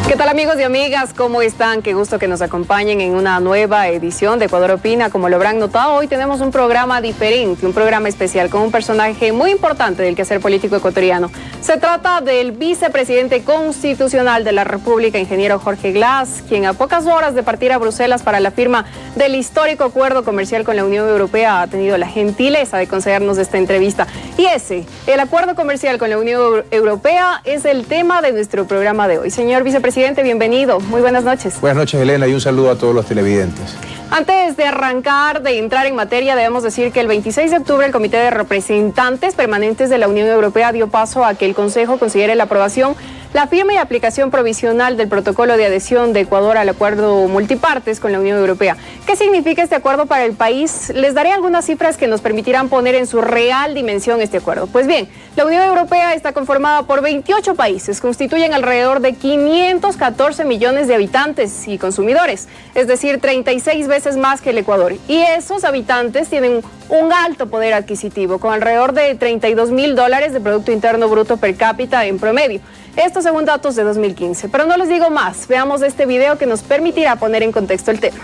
¿Qué tal, amigos y amigas? ¿Cómo están? Qué gusto que nos acompañen en una nueva edición de Ecuador Opina. Como lo habrán notado, hoy tenemos un programa diferente, un programa especial con un personaje muy importante del quehacer político ecuatoriano. Se trata del vicepresidente constitucional de la República, ingeniero Jorge Glass, quien a pocas horas de partir a Bruselas para la firma del histórico acuerdo comercial con la Unión Europea ha tenido la gentileza de concedernos esta entrevista. Y el acuerdo comercial con la Unión Europea, es el tema de nuestro programa de hoy. Señor vicepresidente, bienvenido. Muy buenas noches. Buenas noches, Elena, y un saludo a todos los televidentes. Antes de arrancar, de entrar en materia, debemos decir que el 26 de octubre el Comité de Representantes Permanentes de la Unión Europea dio paso a que el Consejo considere la aprobación, la firma y aplicación provisional del protocolo de adhesión de Ecuador al acuerdo multipartes con la Unión Europea. ¿Qué significa este acuerdo para el país? Les daré algunas cifras que nos permitirán poner en su real dimensión este acuerdo. Pues bien, la Unión Europea está conformada por 28 países, constituyen alrededor de 514 millones de habitantes y consumidores, es decir, 36 veces más que el Ecuador. Y esos habitantes tienen un alto poder adquisitivo, con alrededor de $32.000 de Producto Interno Bruto per cápita en promedio. Esto según datos de 2015. Pero no les digo más, veamos este video que nos permitirá poner en contexto el tema.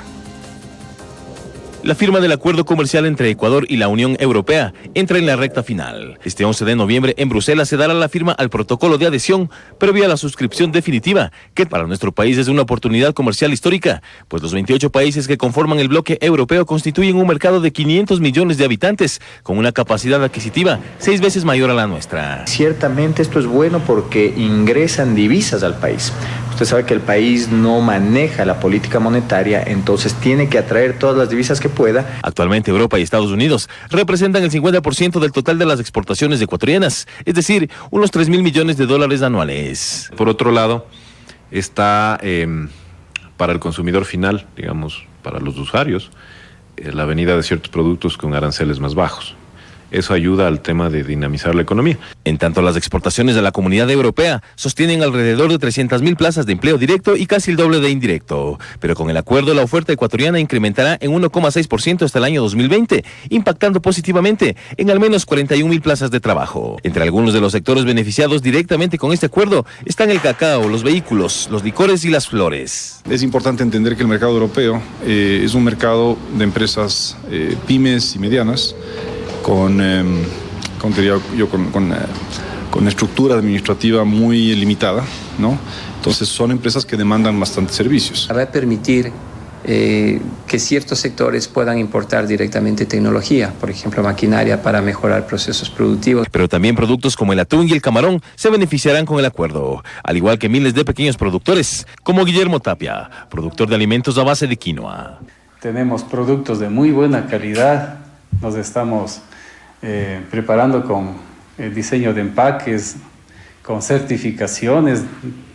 La firma del acuerdo comercial entre Ecuador y la Unión Europea entra en la recta final. Este 11 de noviembre en Bruselas se dará la firma al protocolo de adhesión previa a la suscripción definitiva, que para nuestro país es una oportunidad comercial histórica, pues los 28 países que conforman el bloque europeo constituyen un mercado de 500 millones de habitantes, con una capacidad adquisitiva 6 veces mayor a la nuestra. Ciertamente esto es bueno porque ingresan divisas al país. Usted sabe que el país no maneja la política monetaria, entonces tiene que atraer todas las divisas que pueda. Actualmente Europa y Estados Unidos representan el 50% del total de las exportaciones ecuatorianas, es decir, unos $3.000 millones anuales. Por otro lado, está para el consumidor final, digamos, para los usuarios, la venida de ciertos productos con aranceles más bajos. Eso ayuda al tema de dinamizar la economía. En tanto, las exportaciones de la Comunidad Europea sostienen alrededor de 300.000 plazas de empleo directo y casi el doble de indirecto. Pero con el acuerdo, la oferta ecuatoriana incrementará en 1,6% hasta el año 2020, impactando positivamente en al menos 41.000 plazas de trabajo. Entre algunos de los sectores beneficiados directamente con este acuerdo están el cacao, los vehículos, los licores y las flores. Es importante entender que el mercado europeo es un mercado de empresas pymes y medianas, con estructura administrativa muy limitada, ¿no? Entonces son empresas que demandan bastantes servicios. Va a permitir que ciertos sectores puedan importar directamente tecnología, por ejemplo maquinaria para mejorar procesos productivos. Pero también productos como el atún y el camarón se beneficiarán con el acuerdo, al igual que miles de pequeños productores, como Guillermo Tapia, productor de alimentos a base de quinoa. Tenemos productos de muy buena calidad, nos estamos preparando con el diseño de empaques, con certificaciones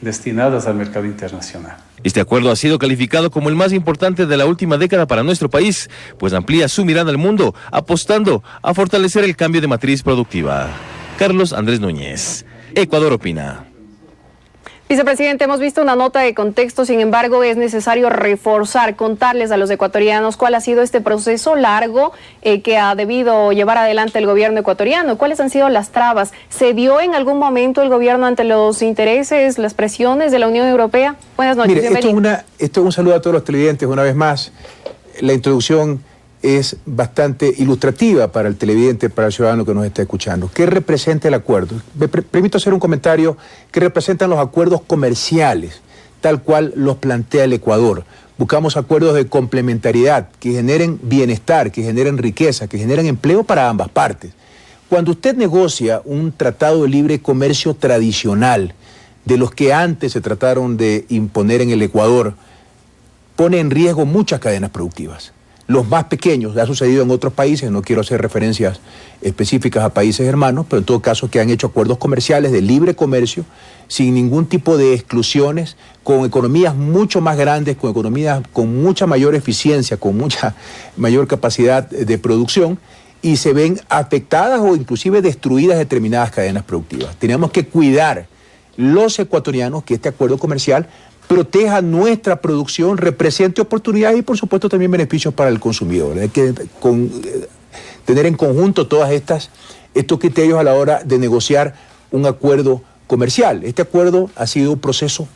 destinadas al mercado internacional. Este acuerdo ha sido calificado como el más importante de la última década para nuestro país, pues amplía su mirada al mundo, apostando a fortalecer el cambio de matriz productiva. Carlos Andrés Núñez, Ecuador Opina. Vicepresidente, hemos visto una nota de contexto, sin embargo es necesario reforzar, contarles a los ecuatorianos cuál ha sido este proceso largo que ha debido llevar adelante el gobierno ecuatoriano. ¿Cuáles han sido las trabas? ¿Se dio en algún momento el gobierno ante los intereses, las presiones de la Unión Europea? Buenas noches, bienvenido. Esto es un saludo a todos los televidentes una vez más. La introducción es bastante ilustrativa para el televidente, para el ciudadano que nos está escuchando. ¿Qué representa el acuerdo? Me permito hacer un comentario. ¿Qué representan los acuerdos comerciales, tal cual los plantea el Ecuador? Buscamos acuerdos de complementariedad que generen bienestar, que generen riqueza, que generen empleo para ambas partes. Cuando usted negocia un tratado de libre comercio tradicional, de los que antes se trataron de imponer en el Ecuador, pone en riesgo muchas cadenas productivas. Los más pequeños, ha sucedido en otros países, no quiero hacer referencias específicas a países hermanos, pero en todo caso que han hecho acuerdos comerciales de libre comercio, sin ningún tipo de exclusiones, con economías mucho más grandes, con economías con mucha mayor eficiencia, con mucha mayor capacidad de producción, y se ven afectadas o inclusive destruidas determinadas cadenas productivas. Tenemos que cuidar los ecuatorianos que este acuerdo comercial proteja nuestra producción, represente oportunidades y por supuesto también beneficios para el consumidor. Hay que tener en conjunto todas estos criterios a la hora de negociar un acuerdo comercial. Este acuerdo ha sido un proceso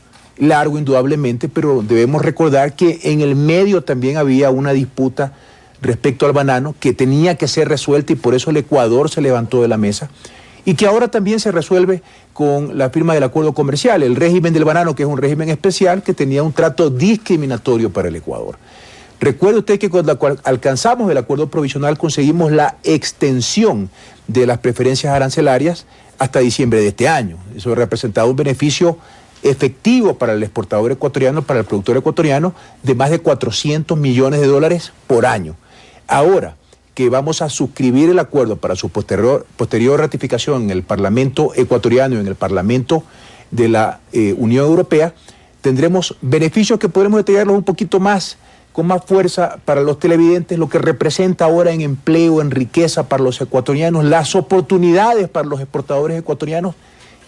largo indudablemente, pero debemos recordar que en el medio también había una disputa respecto al banano que tenía que ser resuelta y por eso el Ecuador se levantó de la mesa y que ahora también se resuelve con la firma del acuerdo comercial, el régimen del banano, que es un régimen especial que tenía un trato discriminatorio para el Ecuador. Recuerde usted que cuando alcanzamos el acuerdo provisional conseguimos la extensión de las preferencias arancelarias hasta diciembre de este año. Eso representaba un beneficio efectivo para el exportador ecuatoriano, para el productor ecuatoriano, de más de 400 millones de dólares por año. Ahora que vamos a suscribir el acuerdo para su posterior ratificación en el Parlamento ecuatoriano y en el Parlamento de la Unión Europea, tendremos beneficios que podremos detallarlos un poquito más, con más fuerza para los televidentes, lo que representa ahora en empleo, en riqueza para los ecuatorianos, las oportunidades para los exportadores ecuatorianos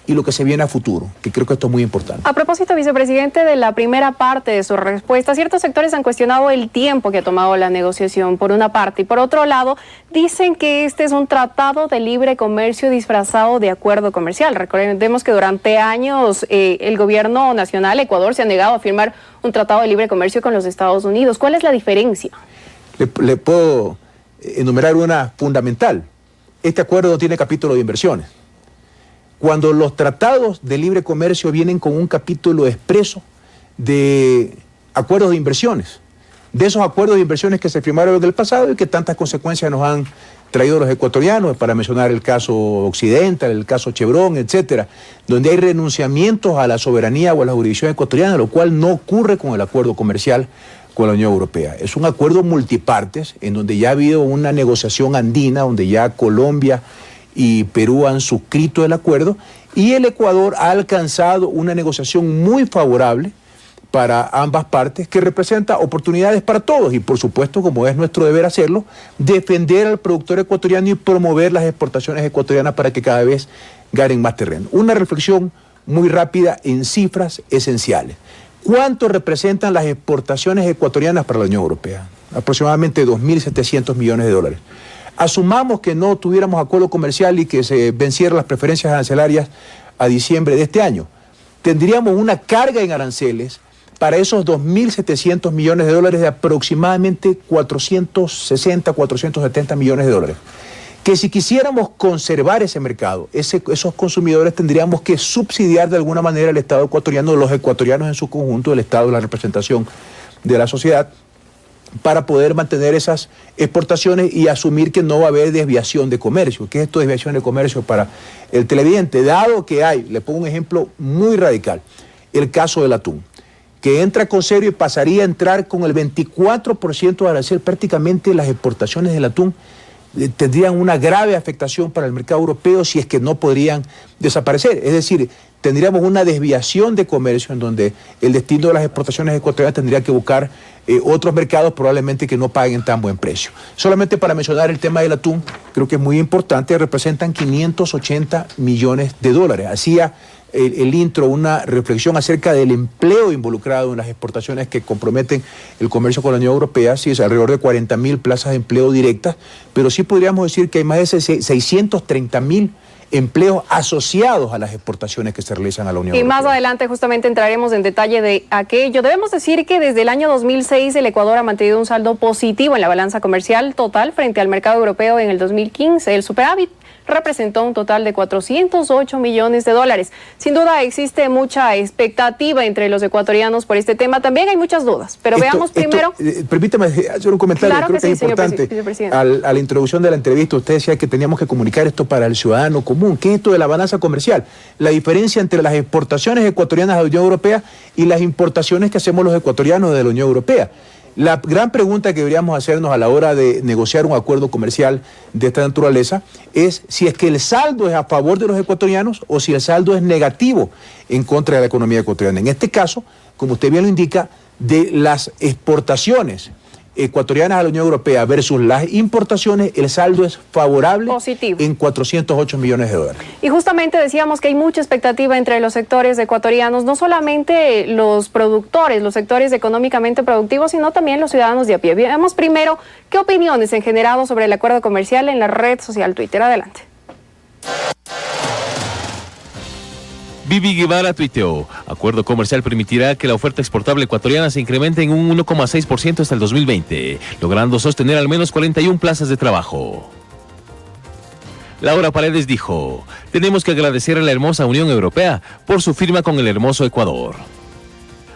y lo que se viene a futuro, que creo que esto es muy importante. A propósito, vicepresidente, de la primera parte de su respuesta, ciertos sectores han cuestionado el tiempo que ha tomado la negociación, por una parte, y por otro lado, dicen que este es un tratado de libre comercio disfrazado de acuerdo comercial. Recordemos que durante años el gobierno nacional, Ecuador, se ha negado a firmar un tratado de libre comercio con los Estados Unidos. ¿Cuál es la diferencia? Le puedo enumerar una fundamental. Este acuerdo no tiene capítulo de inversiones. Cuando los tratados de libre comercio vienen con un capítulo expreso de acuerdos de inversiones, de esos acuerdos de inversiones que se firmaron en el pasado y que tantas consecuencias nos han traído los ecuatorianos, para mencionar el caso Occidental, el caso Chevron, etcétera, donde hay renunciamientos a la soberanía o a la jurisdicción ecuatoriana, lo cual no ocurre con el acuerdo comercial con la Unión Europea. Es un acuerdo multipartes en donde ya ha habido una negociación andina, donde ya Colombia y Perú han suscrito el acuerdo y el Ecuador ha alcanzado una negociación muy favorable para ambas partes que representa oportunidades para todos y por supuesto, como es nuestro deber hacerlo, defender al productor ecuatoriano y promover las exportaciones ecuatorianas para que cada vez ganen más terreno. Una reflexión muy rápida en cifras esenciales. ¿Cuánto representan las exportaciones ecuatorianas para la Unión Europea? Aproximadamente 2.700 millones de dólares. Asumamos que no tuviéramos acuerdo comercial y que se vencieran las preferencias arancelarias a diciembre de este año. Tendríamos una carga en aranceles para esos 2.700 millones de dólares de aproximadamente 460, 470 millones de dólares. Que si quisiéramos conservar ese mercado, esos consumidores tendríamos que subsidiar de alguna manera al Estado ecuatoriano, los ecuatorianos en su conjunto, el Estado, la representación de la sociedad, para poder mantener esas exportaciones y asumir que no va a haber desviación de comercio. ¿Qué es esto de desviación de comercio para el televidente? Dado que hay, le pongo un ejemplo muy radical, el caso del atún, que entra con cero y pasaría a entrar con el 24% de arancel, prácticamente las exportaciones del atún tendrían una grave afectación para el mercado europeo si es que no podrían desaparecer. Es decir, tendríamos una desviación de comercio en donde el destino de las exportaciones ecuatorianas tendría que buscar otros mercados probablemente que no paguen tan buen precio. Solamente para mencionar el tema del atún, creo que es muy importante, representan 580 millones de dólares. Hacía el intro una reflexión acerca del empleo involucrado en las exportaciones que comprometen el comercio con la Unión Europea. Sí, es alrededor de 40.000 plazas de empleo directas, pero sí podríamos decir que hay más de 630.000 empleos asociados a las exportaciones que se realizan a la Unión Europea. Y más adelante justamente entraremos en detalle de aquello. Debemos decir que desde el año 2006 el Ecuador ha mantenido un saldo positivo en la balanza comercial total frente al mercado europeo. En el 2015 el superávit representó un total de 408 millones de dólares. Sin duda existe mucha expectativa entre los ecuatorianos por este tema. También hay muchas dudas, pero veamos primero... Permítame hacer un comentario, claro creo que sí, es importante. A la introducción de la entrevista usted decía que teníamos que comunicar esto para el ciudadano común. ¿Qué es esto de la balanza comercial? La diferencia entre las exportaciones ecuatorianas a la Unión Europea y las importaciones que hacemos los ecuatorianos de la Unión Europea. La gran pregunta que deberíamos hacernos a la hora de negociar un acuerdo comercial de esta naturaleza es si es que el saldo es a favor de los ecuatorianos o si el saldo es negativo en contra de la economía ecuatoriana. En este caso, como usted bien lo indica, de las exportaciones ecuatorianas a la Unión Europea versus las importaciones, el saldo es favorable, positivo, en 408 millones de dólares. Y justamente decíamos que hay mucha expectativa entre los sectores ecuatorianos, no solamente los productores, los sectores económicamente productivos, sino también los ciudadanos de a pie. Veamos primero qué opiniones se han generado sobre el acuerdo comercial en la red social Twitter. Adelante. Vivi Guevara tuiteó: acuerdo comercial permitirá que la oferta exportable ecuatoriana se incremente en un 1,6% hasta el 2020, logrando sostener al menos 41 plazas de trabajo. Laura Paredes dijo: tenemos que agradecer a la hermosa Unión Europea por su firma con el hermoso Ecuador.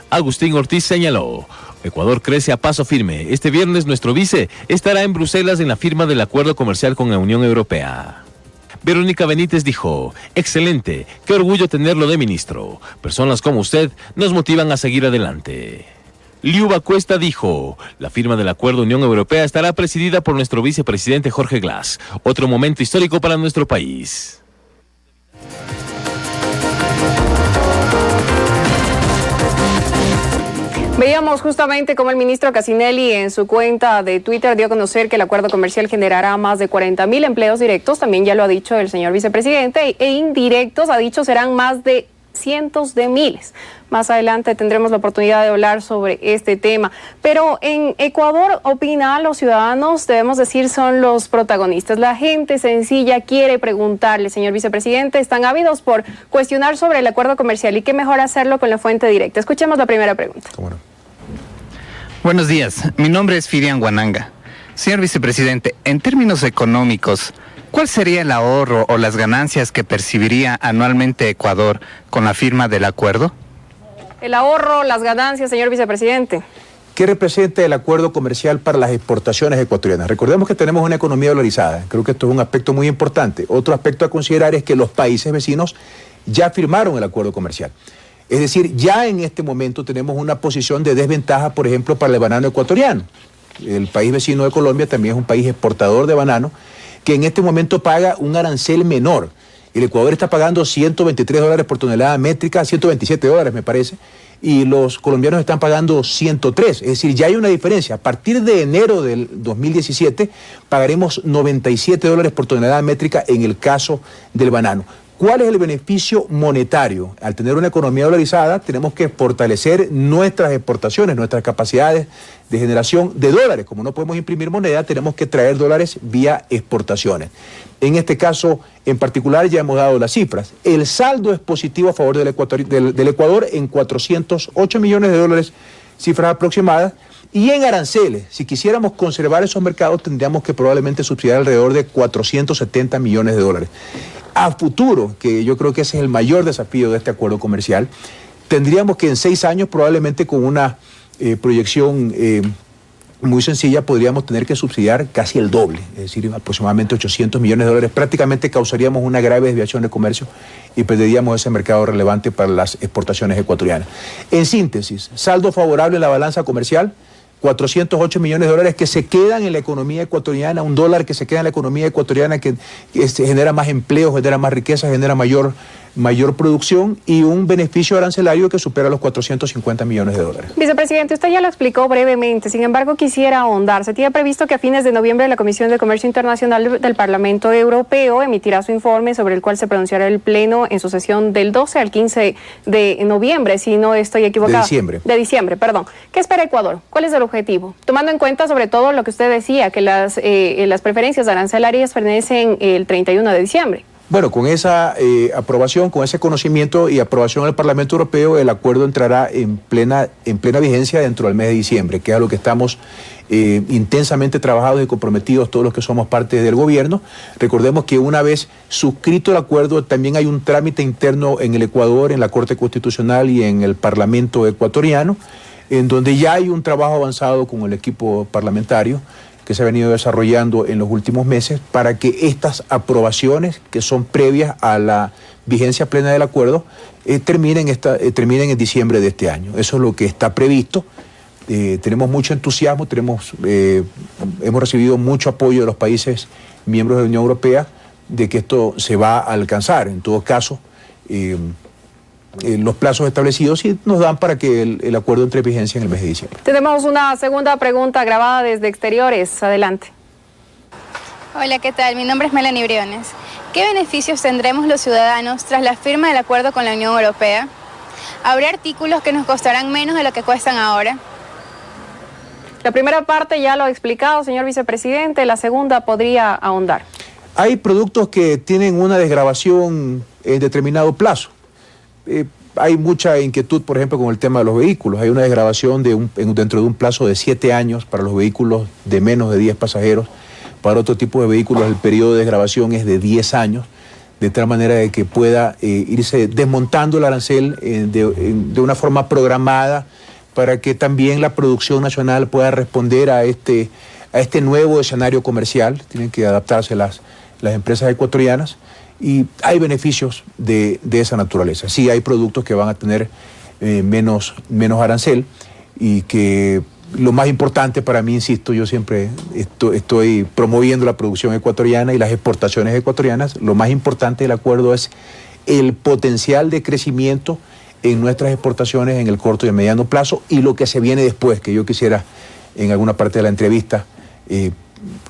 Agustín Ortiz señaló: Ecuador crece a paso firme. Este viernes nuestro vice estará en Bruselas en la firma del acuerdo comercial con la Unión Europea. Verónica Benítez dijo: excelente, qué orgullo tenerlo de ministro. Personas como usted nos motivan a seguir adelante. Liuba Cuesta dijo: la firma del acuerdo Unión Europea estará presidida por nuestro vicepresidente Jorge Glass. Otro momento histórico para nuestro país. Veíamos justamente cómo el ministro Cassinelli en su cuenta de Twitter dio a conocer que el acuerdo comercial generará más de 40.000 empleos directos, también ya lo ha dicho el señor vicepresidente, e indirectos, ha dicho, serán más de cientos de miles. Más adelante tendremos la oportunidad de hablar sobre este tema. Pero en Ecuador, opina, los ciudadanos, debemos decir, son los protagonistas. La gente sencilla quiere preguntarle, señor vicepresidente, están ávidos por cuestionar sobre el acuerdo comercial y qué mejor hacerlo con la fuente directa. Escuchemos la primera pregunta. ¿Cómo no? Buenos días, mi nombre es Firian Guananga. Señor vicepresidente, en términos económicos, ¿cuál sería el ahorro o las ganancias que percibiría anualmente Ecuador con la firma del acuerdo? El ahorro, las ganancias, señor vicepresidente. ¿Qué representa el acuerdo comercial para las exportaciones ecuatorianas? Recordemos que tenemos una economía dolarizada. Creo que esto es un aspecto muy importante. Otro aspecto a considerar es que los países vecinos ya firmaron el acuerdo comercial. Es decir, ya en este momento tenemos una posición de desventaja, por ejemplo, para el banano ecuatoriano. El país vecino de Colombia también es un país exportador de banano, que en este momento paga un arancel menor. El Ecuador está pagando $123 por tonelada métrica, $127 me parece, y los colombianos están pagando 103. Es decir, ya hay una diferencia. A partir de enero del 2017 pagaremos $97 por tonelada métrica en el caso del banano. ¿Cuál es el beneficio monetario? Al tener una economía dolarizada, tenemos que fortalecer nuestras exportaciones, nuestras capacidades de generación de dólares. Como no podemos imprimir moneda, tenemos que traer dólares vía exportaciones. En este caso, en particular, ya hemos dado las cifras. El saldo es positivo a favor del Ecuador en $408 millones, cifras aproximadas. Y en aranceles, si quisiéramos conservar esos mercados, tendríamos que probablemente subsidiar alrededor de $470 millones. A futuro, que yo creo que ese es el mayor desafío de este acuerdo comercial, tendríamos que en 6 años, probablemente con una proyección muy sencilla, podríamos tener que subsidiar casi el doble, es decir, aproximadamente $800 millones. Prácticamente causaríamos una grave desviación de comercio y perderíamos ese mercado relevante para las exportaciones ecuatorianas. En síntesis, saldo favorable en la balanza comercial, $408 millones que se quedan en la economía ecuatoriana, $1 que se queda en la economía ecuatoriana que genera más empleo, genera más riqueza, genera mayor producción y un beneficio arancelario que supera los $450 millones. Vicepresidente, usted ya lo explicó brevemente, sin embargo quisiera ahondar. Se tiene previsto que a fines de noviembre la Comisión de Comercio Internacional del Parlamento Europeo emitirá su informe sobre el cual se pronunciará el Pleno en su sesión del 12 al 15 de noviembre, si no estoy equivocado. De diciembre, perdón. ¿Qué espera Ecuador? ¿Cuál es el objetivo? Tomando en cuenta sobre todo lo que usted decía, que las preferencias arancelarias fenecen el 31 de diciembre. Bueno, con esa aprobación, con ese conocimiento y aprobación del Parlamento Europeo, el acuerdo entrará en plena vigencia dentro del mes de diciembre, que es a lo que estamos intensamente trabajados y comprometidos todos los que somos parte del gobierno. Recordemos que una vez suscrito el acuerdo, también hay un trámite interno en el Ecuador, en la Corte Constitucional y en el Parlamento ecuatoriano, en donde ya hay un trabajo avanzado con el equipo parlamentario que se ha venido desarrollando en los últimos meses para que estas aprobaciones, que son previas a la vigencia plena del acuerdo, terminen en diciembre de este año. Eso es lo que está previsto. Tenemos mucho entusiasmo, hemos recibido mucho apoyo de los países miembros de la Unión Europea de que esto se va a alcanzar. En todo caso, los plazos establecidos y nos dan para que el acuerdo entre en vigencia en el mes de diciembre. Tenemos una segunda pregunta grabada desde exteriores. Adelante. Hola, ¿qué tal? Mi nombre es Melanie Briones. ¿Qué beneficios tendremos los ciudadanos tras la firma del acuerdo con la Unión Europea? ¿Habrá artículos que nos costarán menos de lo que cuestan ahora? La primera parte ya lo ha explicado, señor vicepresidente. La segunda podría ahondar. Hay productos que tienen una desgravación en determinado plazo. hay mucha inquietud, por ejemplo, con el tema de los vehículos. Hay una desgravación dentro de un plazo de 7 años para los vehículos de menos de 10 pasajeros. Para otro tipo de vehículos el periodo de desgravación es de 10 años, de tal manera de que pueda irse desmontando el arancel de una forma programada para que también la producción nacional pueda responder a este nuevo escenario comercial. Tienen que adaptarse las empresas ecuatorianas y hay beneficios de esa naturaleza. Sí, hay productos que van a tener menos arancel y que lo más importante para mí, insisto, yo siempre estoy promoviendo la producción ecuatoriana y las exportaciones ecuatorianas. Lo más importante del acuerdo es el potencial de crecimiento en nuestras exportaciones en el corto y el mediano plazo y lo que se viene después, que yo quisiera en alguna parte de la entrevista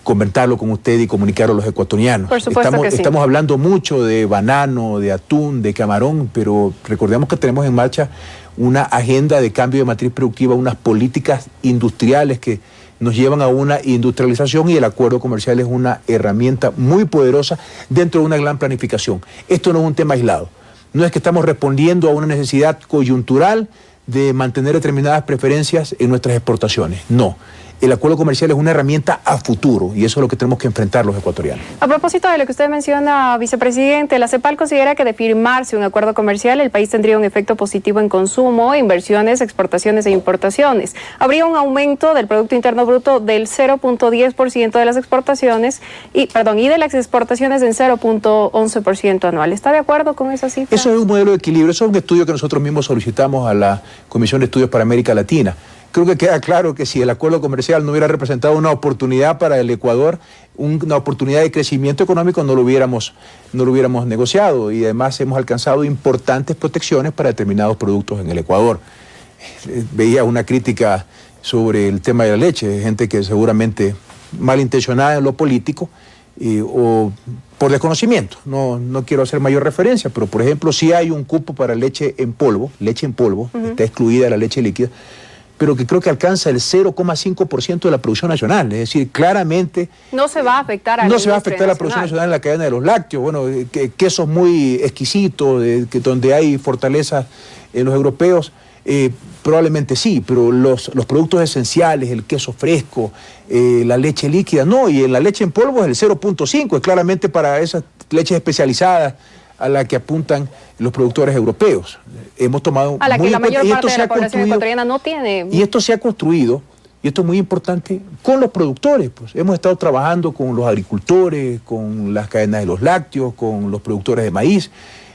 comentarlo con usted y comunicarlo a los ecuatorianos. Por supuesto que sí. Estamos hablando mucho de banano, de atún, de camarón, pero recordemos que tenemos en marcha una agenda de cambio de matriz productiva, unas políticas industriales que nos llevan a una industrialización y el acuerdo comercial es una herramienta muy poderosa dentro de una gran planificación. Esto no es un tema aislado, no es que estamos respondiendo a una necesidad coyuntural de mantener determinadas preferencias en nuestras exportaciones, no. El acuerdo comercial es una herramienta a futuro y eso es lo que tenemos que enfrentar los ecuatorianos. A propósito de lo que usted menciona, vicepresidente, la CEPAL considera que de firmarse un acuerdo comercial el país tendría un efecto positivo en consumo, inversiones, exportaciones e importaciones. Habría un aumento del Producto Interno Bruto del 0.10% de las exportaciones y de las exportaciones en 0.11% anual. ¿Está de acuerdo con esa cifra? Eso es un modelo de equilibrio, eso es un estudio que nosotros mismos solicitamos a la Comisión de Estudios para América Latina. Creo que queda claro que si el acuerdo comercial no hubiera representado una oportunidad para el Ecuador, una oportunidad de crecimiento económico, no lo hubiéramos negociado y además hemos alcanzado importantes protecciones para determinados productos en el Ecuador. Veía una crítica sobre el tema de la leche, gente que seguramente malintencionada en lo político o por desconocimiento. No quiero hacer mayor referencia, pero por ejemplo sí hay un cupo para leche en polvo, está excluida la leche líquida, pero que creo que alcanza el 0,5% de la producción nacional. Es decir, claramente no se va a afectar a la producción nacional en la cadena de los lácteos. Bueno, quesos muy exquisitos, donde hay fortaleza en los europeos, probablemente sí, pero los productos esenciales, el queso fresco, la leche líquida, no, y en la leche en polvo es el 0,5%, es claramente para esas leches especializadas a la que apuntan los productores europeos. Hemos tomado a la que la mayor parte de la población ecuatoriana no tiene. Y esto se ha construido, y esto es muy importante, con los productores. Pues hemos estado trabajando con los agricultores, con las cadenas de los lácteos, con los productores de maíz.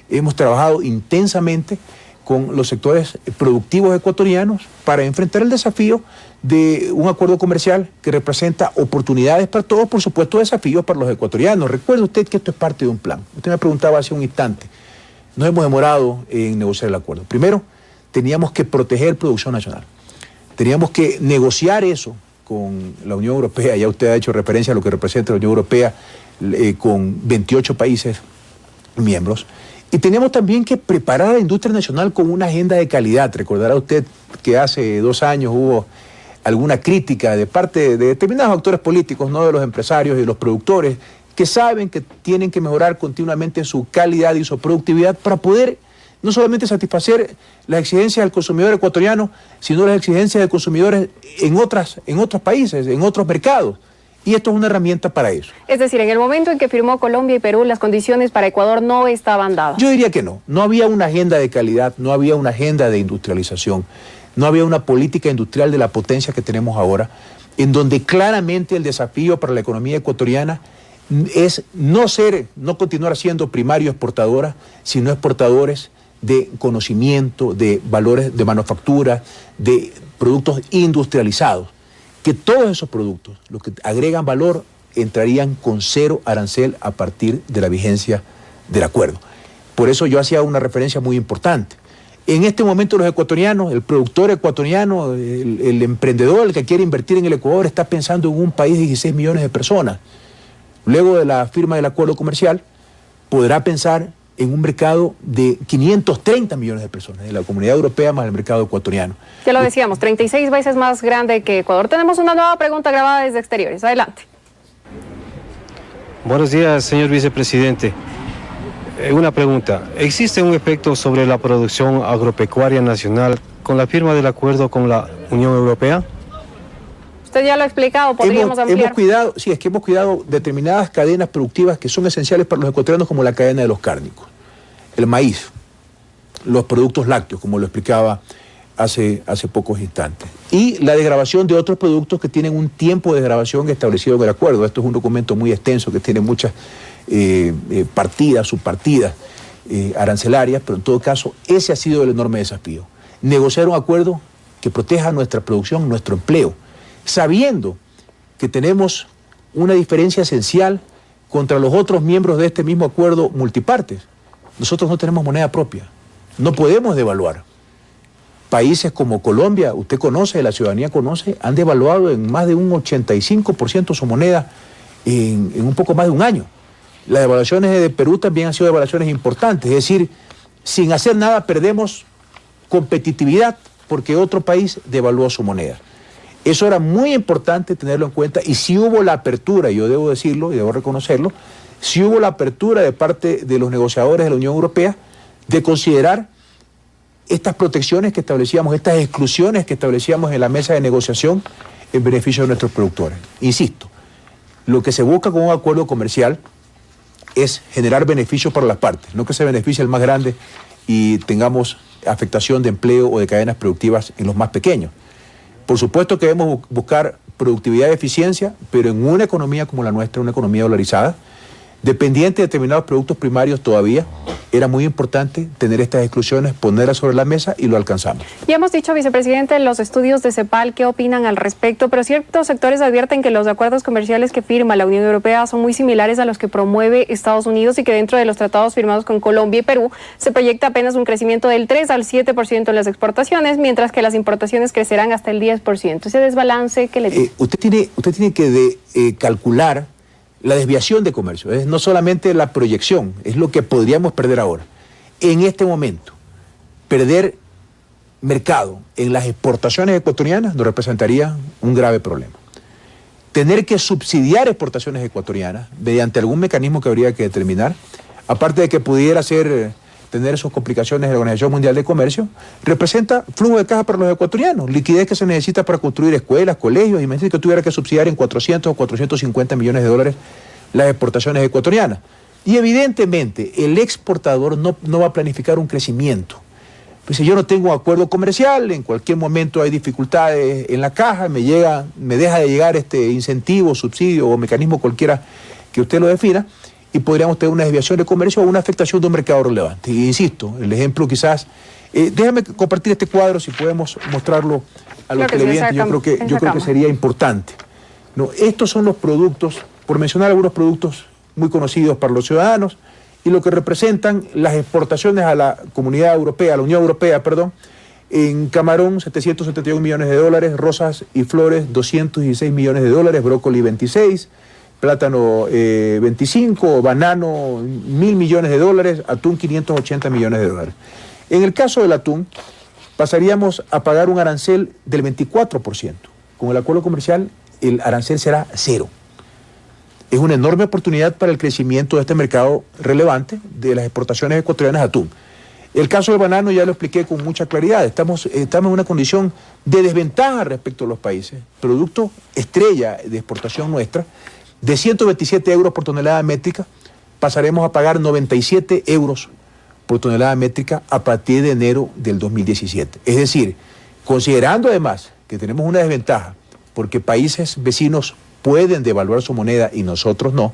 Hemos trabajado intensamente con los sectores productivos ecuatorianos para enfrentar el desafío de un acuerdo comercial que representa oportunidades para todos, por supuesto desafíos para los ecuatorianos. Recuerde usted que esto es parte de un plan. Usted me preguntaba hace un instante, nos hemos demorado en negociar el acuerdo. Primero, teníamos que proteger producción nacional. Teníamos que negociar eso con la Unión Europea, ya usted ha hecho referencia a lo que representa la Unión Europea con 28 países miembros. Y teníamos también que preparar a la industria nacional con una agenda de calidad. Recordará usted que hace 2 años hubo alguna crítica de parte de determinados actores políticos, no de los empresarios y de los productores, que saben que tienen que mejorar continuamente su calidad y su productividad para poder no solamente satisfacer las exigencias del consumidor ecuatoriano, sino las exigencias de consumidores en otros países, en otros mercados. Y esto es una herramienta para eso. Es decir, en el momento en que firmó Colombia y Perú, las condiciones para Ecuador no estaban dadas. Yo diría que no. No había una agenda de calidad, no había una agenda de industrialización, no había una política industrial de la potencia que tenemos ahora, en donde claramente el desafío para la economía ecuatoriana es no continuar siendo primario exportadora, sino exportadores de conocimiento, de valores de manufactura, de productos industrializados. Que todos esos productos, los que agregan valor, entrarían con 0 arancel a partir de la vigencia del acuerdo. Por eso yo hacía una referencia muy importante. En este momento los ecuatorianos, el productor ecuatoriano, el emprendedor, el que quiere invertir en el Ecuador, está pensando en un país de 16 millones de personas. Luego de la firma del acuerdo comercial, podrá pensar en un mercado de 530 millones de personas, de la Comunidad Europea más el mercado ecuatoriano. Ya lo decíamos, 36 veces más grande que Ecuador. Tenemos una nueva pregunta grabada desde Exteriores. Adelante. Buenos días, señor vicepresidente. Una pregunta, ¿existe un efecto sobre la producción agropecuaria nacional con la firma del acuerdo con la Unión Europea? Usted ya lo ha explicado, podríamos ampliar. Hemos cuidado determinadas cadenas productivas que son esenciales para los ecuatorianos, como la cadena de los cárnicos, el maíz, los productos lácteos, como lo explicaba hace pocos instantes, y la desgravación de otros productos que tienen un tiempo de desgravación establecido en el acuerdo. Esto es un documento muy extenso que tiene muchas partidas, subpartidas, arancelarias, pero en todo caso ese ha sido el enorme desafío: negociar un acuerdo que proteja nuestra producción, nuestro empleo, sabiendo que tenemos una diferencia esencial contra los otros miembros de este mismo acuerdo multipartes. Nosotros no tenemos moneda propia, no podemos devaluar. Países como Colombia, usted conoce, la ciudadanía conoce, han devaluado en más de un 85% su moneda en un poco más de un año. Las devaluaciones de Perú también han sido devaluaciones importantes, es decir, sin hacer nada perdemos competitividad porque otro país devaluó su moneda. Eso era muy importante tenerlo en cuenta, y sí hubo la apertura, yo debo decirlo y debo reconocerlo, sí hubo la apertura de parte de los negociadores de la Unión Europea de considerar estas protecciones que establecíamos, estas exclusiones que establecíamos en la mesa de negociación en beneficio de nuestros productores. Insisto, lo que se busca con un acuerdo comercial es generar beneficios para las partes, no que se beneficie el más grande y tengamos afectación de empleo o de cadenas productivas en los más pequeños. Por supuesto que debemos buscar productividad y eficiencia, pero en una economía como la nuestra, una economía dolarizada, dependiente de determinados productos primarios todavía, era muy importante tener estas exclusiones, ponerlas sobre la mesa, y lo alcanzamos. Ya hemos dicho, vicepresidente, los estudios de CEPAL, ¿qué opinan al respecto? Pero ciertos sectores advierten que los acuerdos comerciales que firma la Unión Europea son muy similares a los que promueve Estados Unidos, y que dentro de los tratados firmados con Colombia y Perú se proyecta apenas un crecimiento del 3 al 7% en las exportaciones, mientras que las importaciones crecerán hasta el 10%. Ese desbalance, ¿qué le dice? Usted tiene que calcular la desviación de comercio, es no solamente la proyección, es lo que podríamos perder ahora. En este momento, perder mercado en las exportaciones ecuatorianas nos representaría un grave problema. Tener que subsidiar exportaciones ecuatorianas mediante algún mecanismo que habría que determinar, aparte de que pudiera tener sus complicaciones en la Organización Mundial de Comercio, representa flujo de caja para los ecuatorianos, liquidez que se necesita para construir escuelas, colegios. Imagínate que tuviera que subsidiar en 400 o 450 millones de dólares las exportaciones ecuatorianas. Y evidentemente el exportador no va a planificar un crecimiento. Pues si yo no tengo un acuerdo comercial, en cualquier momento hay dificultades en la caja, me deja de llegar este incentivo, subsidio o mecanismo cualquiera que usted lo defina, y podríamos tener una desviación de comercio o una afectación de un mercado relevante. Y insisto, el ejemplo quizás... déjame compartir este cuadro, si podemos mostrarlo a los televidentes, yo creo que sería importante. No, estos son los productos, por mencionar algunos productos muy conocidos para los ciudadanos, y lo que representan las exportaciones a la Comunidad Europea, a la Unión Europea, perdón. En camarón, 771 millones de dólares, rosas y flores, 216 millones de dólares, brócoli, 26, plátano 25, banano 1.000 millones de dólares, atún 580 millones de dólares. En el caso del atún, pasaríamos a pagar un arancel del 24%. Con el acuerdo comercial, el arancel será 0. Es una enorme oportunidad para el crecimiento de este mercado relevante de las exportaciones ecuatorianas de atún. El caso del banano ya lo expliqué con mucha claridad. Estamos en una condición de desventaja respecto a los países. Producto estrella de exportación nuestra, de 127 euros por tonelada métrica, pasaremos a pagar 97 euros por tonelada métrica a partir de enero del 2017. Es decir, considerando además que tenemos una desventaja, porque países vecinos pueden devaluar su moneda y nosotros no,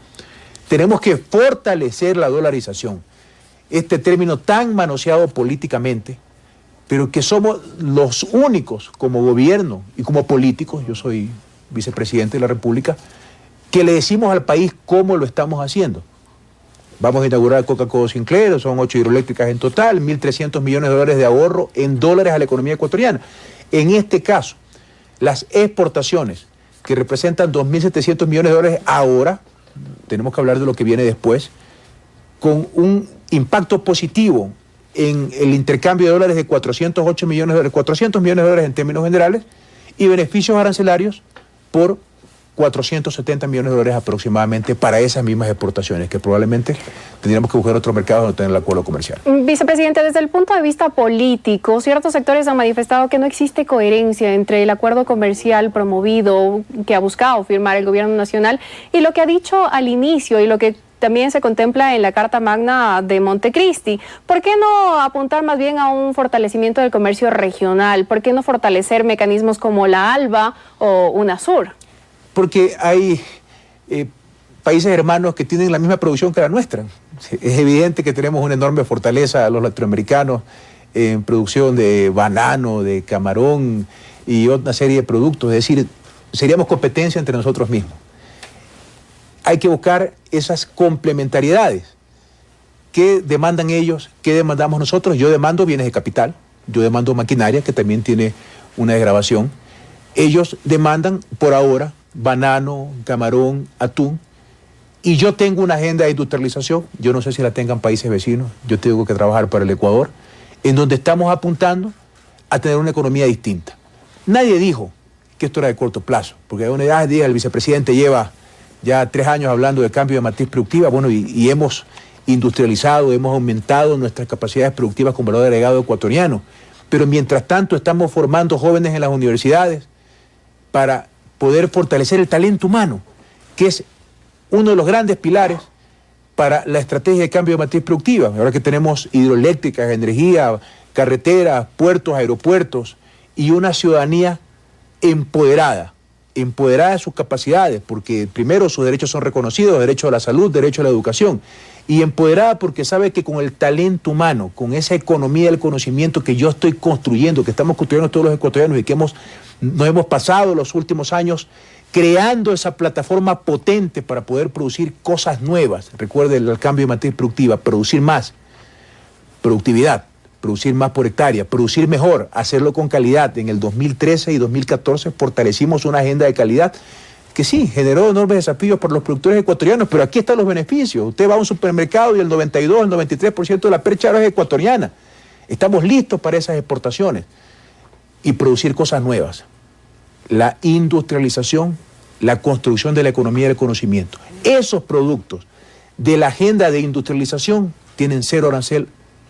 tenemos que fortalecer la dolarización. Este término tan manoseado políticamente, pero que somos los únicos como gobierno y como políticos, yo soy vicepresidente de la República, que le decimos al país cómo lo estamos haciendo. Vamos a inaugurar Coca-Cola Sinclair, son 8 hidroeléctricas en total, 1.300 millones de dólares de ahorro en dólares a la economía ecuatoriana. En este caso, las exportaciones, que representan 2.700 millones de dólares ahora, tenemos que hablar de lo que viene después, con un impacto positivo en el intercambio de dólares de 408 millones de dólares, 400 millones de dólares en términos generales, y beneficios arancelarios por 470 millones de dólares aproximadamente para esas mismas exportaciones, que probablemente tendríamos que buscar otro mercado donde tener el acuerdo comercial. Vicepresidente, desde el punto de vista político, ciertos sectores han manifestado que no existe coherencia entre el acuerdo comercial promovido que ha buscado firmar el gobierno nacional y lo que ha dicho al inicio y lo que también se contempla en la Carta Magna de Montecristi. ¿Por qué no apuntar más bien a un fortalecimiento del comercio regional? ¿Por qué no fortalecer mecanismos como la ALBA o UNASUR? Porque hay países hermanos que tienen la misma producción que la nuestra. Es evidente que tenemos una enorme fortaleza los latinoamericanos en producción de banano, de camarón y otra serie de productos. Es decir, seríamos competencia entre nosotros mismos. Hay que buscar esas complementariedades. ¿Qué demandan ellos? ¿Qué demandamos nosotros? Yo demando bienes de capital, yo demando maquinaria, que también tiene una desgravación. Ellos demandan, por ahora, banano, camarón, atún, y yo tengo una agenda de industrialización, yo no sé si la tengan países vecinos, yo tengo que trabajar para el Ecuador, en donde estamos apuntando a tener una economía distinta. Nadie dijo que esto era de corto plazo, porque a una edad, el vicepresidente lleva ya 3 años hablando de cambio de matriz productiva, bueno, y hemos industrializado, hemos aumentado nuestras capacidades productivas con valor agregado ecuatoriano, pero mientras tanto estamos formando jóvenes en las universidades para poder fortalecer el talento humano, que es uno de los grandes pilares para la estrategia de cambio de matriz productiva. Ahora que tenemos hidroeléctricas, energía, carreteras, puertos, aeropuertos y una ciudadanía empoderada de sus capacidades, porque primero sus derechos son reconocidos, derecho a la salud, derecho a la educación, y empoderada porque sabe que con el talento humano, con esa economía del conocimiento que yo estoy construyendo, que estamos construyendo todos los ecuatorianos y que nos hemos pasado los últimos años creando esa plataforma potente para poder producir cosas nuevas. Recuerde el cambio de matriz productiva, producir más, productividad, producir más por hectárea, producir mejor, hacerlo con calidad. En el 2013 y 2014 fortalecimos una agenda de calidad que sí, generó enormes desafíos para los productores ecuatorianos, pero aquí están los beneficios. Usted va a un supermercado y el 92, el 93% de la percha ahora es ecuatoriana. Estamos listos para esas exportaciones y producir cosas nuevas. La industrialización, la construcción de la economía del conocimiento. Esos productos de la agenda de industrialización tienen cero arancel